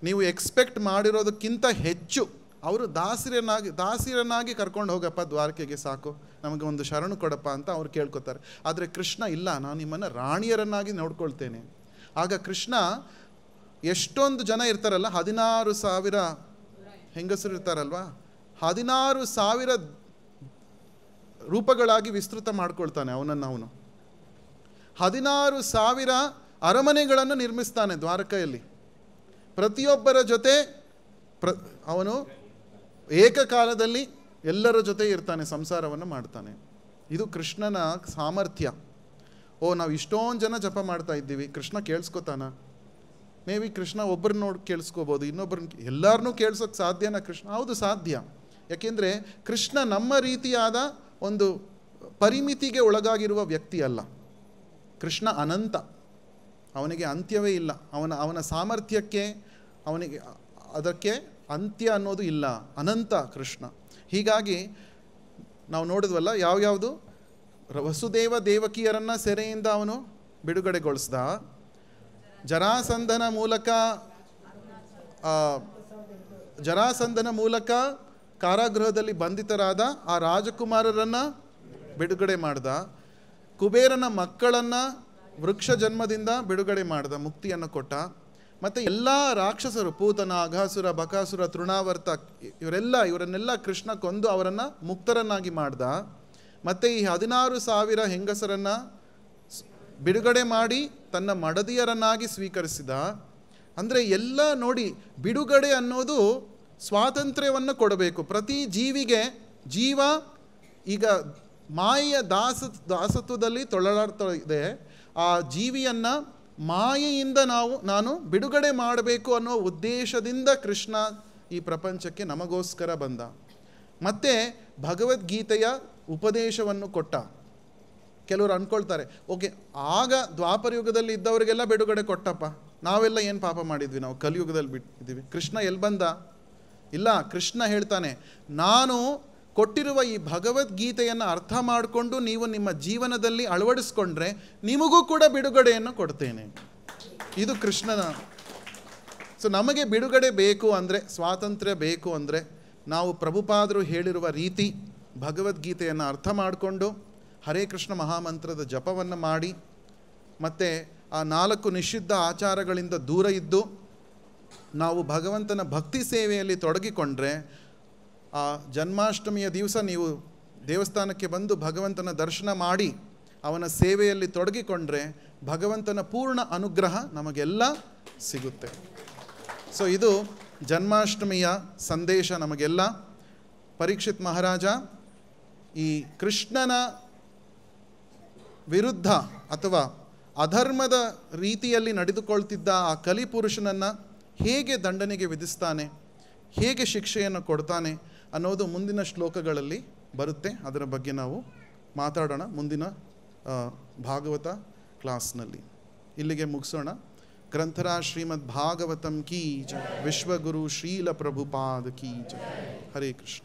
ನೀವು ಎಕ್ಸ್ಪೆಕ್ಟ್ ಮಾಡಿರೋದಕ್ಕಿಂತ ಹೆಚ್ಚು ಅವರು ದಾಸಿರನ್ನಾಗಿ ಕರ್ಕೊಂಡು ಹೋಗಪ್ಪ ದ್ವಾರಕೆಗೆ, ಸಾಕು, ನಮಗೆ ಒಂದು ಶರಣು ಕೊಡಪ್ಪ ಅಂತ ಅವ್ರು ಕೇಳ್ಕೊತಾರೆ. ಆದರೆ ಕೃಷ್ಣ ಇಲ್ಲ, ನಾನು ನಿಮ್ಮನ್ನು ರಾಣಿಯರನ್ನಾಗಿ ನೋಡ್ಕೊಳ್ತೇನೆ. ಆಗ ಕೃಷ್ಣ ಎಷ್ಟೊಂದು ಜನ ಇರ್ತಾರಲ್ಲ, 16,000 ಹೆಂಗಸರು ಇರ್ತಾರಲ್ವ, 16,000 ರೂಪಗಳಾಗಿ ವಿಸ್ತೃತ ಮಾಡ್ಕೊಳ್ತಾನೆ ಅವನು. 16,000 ಅರಮನೆಗಳನ್ನು ನಿರ್ಮಿಸ್ತಾನೆ ದ್ವಾರಕೆಯಲ್ಲಿ. ಪ್ರತಿಯೊಬ್ಬರ ಜೊತೆ ಅವನು ಏಕಕಾಲದಲ್ಲಿ ಎಲ್ಲರ ಜೊತೆ ಇರ್ತಾನೆ, ಸಂಸಾರವನ್ನು ಮಾಡ್ತಾನೆ. ಇದು ಕೃಷ್ಣನ ಸಾಮರ್ಥ್ಯ. ನಾವು ಇಷ್ಟೊಂದು ಜನ ಜಪ ಮಾಡ್ತಾ ಇದ್ದೀವಿ, ಕೃಷ್ಣ ಕೇಳಿಸ್ಕೊತಾನ? ಮೇ ಬಿ ಕೃಷ್ಣ ಒಬ್ಬರನ್ನ ನೋಡಿ ಕೇಳಿಸ್ಕೋಬೋದು, ಇನ್ನೊಬ್ಬರನ್ನ ಎಲ್ಲರನ್ನೂ ಕೇಳಿಸೋಕ್ಕೆ ಸಾಧ್ಯನಾ ಕೃಷ್ಣ? ಹೌದು, ಸಾಧ್ಯ. ಯಾಕೆಂದರೆ ಕೃಷ್ಣ ನಮ್ಮ ರೀತಿಯಾದ ಒಂದು ಪರಿಮಿತಿಗೆ ಒಳಗಾಗಿರುವ ವ್ಯಕ್ತಿ ಅಲ್ಲ. ಕೃಷ್ಣ ಅನಂತ, ಅವನಿಗೆ ಅಂತ್ಯವೇ ಇಲ್ಲ. ಅವನ ಸಾಮರ್ಥ್ಯಕ್ಕೆ ಅದಕ್ಕೆ ಅಂತ್ಯ ಅನ್ನೋದು ಇಲ್ಲ. ಅನಂತ ಕೃಷ್ಣ. ಹೀಗಾಗಿ ನಾವು ನೋಡಿದ್ವಲ್ಲ, ಯಾವ್ಯಾವುದು ವಸುದೇವ ದೇವಕಿಯರನ್ನು ಸೆರೆಯಿಂದ ಅವನು ಬಿಡುಗಡೆಗೊಳಿಸ್ದ, ಜರಾಸಂಧನ ಮೂಲಕ ಕಾರಾಗೃಹದಲ್ಲಿ ಬಂಧಿತರಾದ ಆ ರಾಜಕುಮಾರರನ್ನು ಬಿಡುಗಡೆ ಮಾಡ್ದ, ಕುಬೇರನ ಮಕ್ಕಳನ್ನು ವೃಕ್ಷ ಜನ್ಮದಿಂದ ಬಿಡುಗಡೆ ಮಾಡ್ದ, ಮುಕ್ತಿಯನ್ನು ಕೊಟ್ಟ. ಮತ್ತು ಎಲ್ಲ ರಾಕ್ಷಸರು, ಪೂತನ, ಅಘಾಸುರ, ಬಕಾಸುರ, ತೃಣಾವರ್ತ, ಇವರನ್ನೆಲ್ಲ ಕೃಷ್ಣ ಕೊಂದು ಅವರನ್ನು ಮುಕ್ತರನ್ನಾಗಿ ಮಾಡ್ದ. ಮತ್ತು ಈ 16,000 ಹೆಂಗಸರನ್ನು ಬಿಡುಗಡೆ ಮಾಡಿ ತನ್ನ ಮಡದಿಯರನ್ನಾಗಿ ಸ್ವೀಕರಿಸಿದ. ಅಂದರೆ ಎಲ್ಲ ನೋಡಿ, ಬಿಡುಗಡೆ ಅನ್ನೋದು ಸ್ವಾತಂತ್ರ್ಯವನ್ನು ಕೊಡಬೇಕು ಪ್ರತಿ ಜೀವಿಗೆ. ಜೀವ ಈಗ ಮಾಯೆಯ ದಾಸತ್ವದಲ್ಲಿ ತೊಳಲಾಡ್ತಾ ಇದೆ. ಆ ಜೀವಿಯನ್ನು ಮಾಯೆಯಿಂದ ನಾನು ಬಿಡುಗಡೆ ಮಾಡಬೇಕು ಅನ್ನೋ ಉದ್ದೇಶದಿಂದ ಕೃಷ್ಣ ಈ ಪ್ರಪಂಚಕ್ಕೆ ನಮಗೋಸ್ಕರ ಬಂದ. ಮತ್ತು ಭಗವದ್ಗೀತೆಯ ಉಪದೇಶವನ್ನು ಕೊಟ್ಟ. ಕೆಲವರು ಅಂದ್ಕೊಳ್ತಾರೆ, ಓಕೆ, ಆಗ ದ್ವಾಪರಯುಗದಲ್ಲಿ ಇದ್ದವರಿಗೆಲ್ಲ ಬಿಡುಗಡೆ ಕೊಟ್ಟಪ್ಪ, ನಾವೆಲ್ಲ ಏನು ಪಾಪ ಮಾಡಿದ್ವಿ, ನಾವು ಕಲಿಯುಗದಲ್ಲಿ ಬಿಟ್ಟಿದ್ದೀವಿ, ಕೃಷ್ಣ ಎಲ್ಲಿ ಬಂದ? ಇಲ್ಲ, ಕೃಷ್ಣ ಹೇಳ್ತಾನೆ, ನಾನು ಕೊಟ್ಟಿರುವ ಈ ಭಗವದ್ಗೀತೆಯನ್ನು ಅರ್ಥ ಮಾಡಿಕೊಂಡು ನೀವು ನಿಮ್ಮ ಜೀವನದಲ್ಲಿ ಅಳವಡಿಸ್ಕೊಂಡ್ರೆ ನಿಮಗೂ ಕೂಡ ಬಿಡುಗಡೆಯನ್ನು ಕೊಡ್ತೇನೆ. ಇದು ಕೃಷ್ಣನ. ಸೊ ನಮಗೆ ಬಿಡುಗಡೆ ಬೇಕು ಅಂದರೆ, ಸ್ವಾತಂತ್ರ್ಯ ಬೇಕು ಅಂದರೆ, ನಾವು ಪ್ರಭುಪಾದರು ಹೇಳಿರುವ ರೀತಿ ಭಗವದ್ಗೀತೆಯನ್ನು ಅರ್ಥ ಮಾಡಿಕೊಂಡು ಹರೇ ಕೃಷ್ಣ ಮಹಾಮಂತ್ರದ ಜಪವನ್ನು ಮಾಡಿ, ಮತ್ತು ಆ 4 ನಿಷಿದ್ಧ ಆಚಾರಗಳಿಂದ ದೂರ ಇದ್ದು ನಾವು ಭಗವಂತನ ಭಕ್ತಿ ಸೇವೆಯಲ್ಲಿ ತೊಡಗಿಕೊಂಡ್ರೆ, ಆ ಜನ್ಮಾಷ್ಟಮಿಯ ದಿವಸ ನೀವು ದೇವಸ್ಥಾನಕ್ಕೆ ಬಂದು ಭಗವಂತನ ದರ್ಶನ ಮಾಡಿ ಅವನ ಸೇವೆಯಲ್ಲಿ ತೊಡಗಿಕೊಂಡ್ರೆ ಭಗವಂತನ ಪೂರ್ಣ ಅನುಗ್ರಹ ನಮಗೆಲ್ಲ ಸಿಗುತ್ತೆ. ಸೊ ಇದು ಜನ್ಮಾಷ್ಟಮಿಯ ಸಂದೇಶ ನಮಗೆಲ್ಲ. ಪರೀಕ್ಷಿತ್ ಮಹಾರಾಜ ಈ ಕೃಷ್ಣನ ವಿರುದ್ಧ ಅಥವಾ ಅಧರ್ಮದ ರೀತಿಯಲ್ಲಿ ನಡೆದುಕೊಳ್ತಿದ್ದ ಆ ಕಲಿಪುರುಷನನ್ನು ಹೇಗೆ ದಂಡನೆಗೆ ವಿಧಿಸ್ತಾನೆ, ಹೇಗೆ ಶಿಕ್ಷೆಯನ್ನು ಕೊಡ್ತಾನೆ ಅನ್ನೋದು ಮುಂದಿನ ಶ್ಲೋಕಗಳಲ್ಲಿ ಬರುತ್ತೆ. ಅದರ ಬಗ್ಗೆ ನಾವು ಮಾತಾಡೋಣ ಮುಂದಿನ ಭಾಗವತ ಕ್ಲಾಸ್ನಲ್ಲಿ. ಇಲ್ಲಿಗೆ ಮುಗಿಸೋಣ. ಗ್ರಂಥರಾಜ್ ಶ್ರೀಮದ್ ಭಾಗವತಂ ಕೀ ಜಯ, ವಿಶ್ವಗುರು ಶ್ರೀಲ ಪ್ರಭುಪಾದ ಕೀ ಜಯ. ಹರೇ ಕೃಷ್ಣ.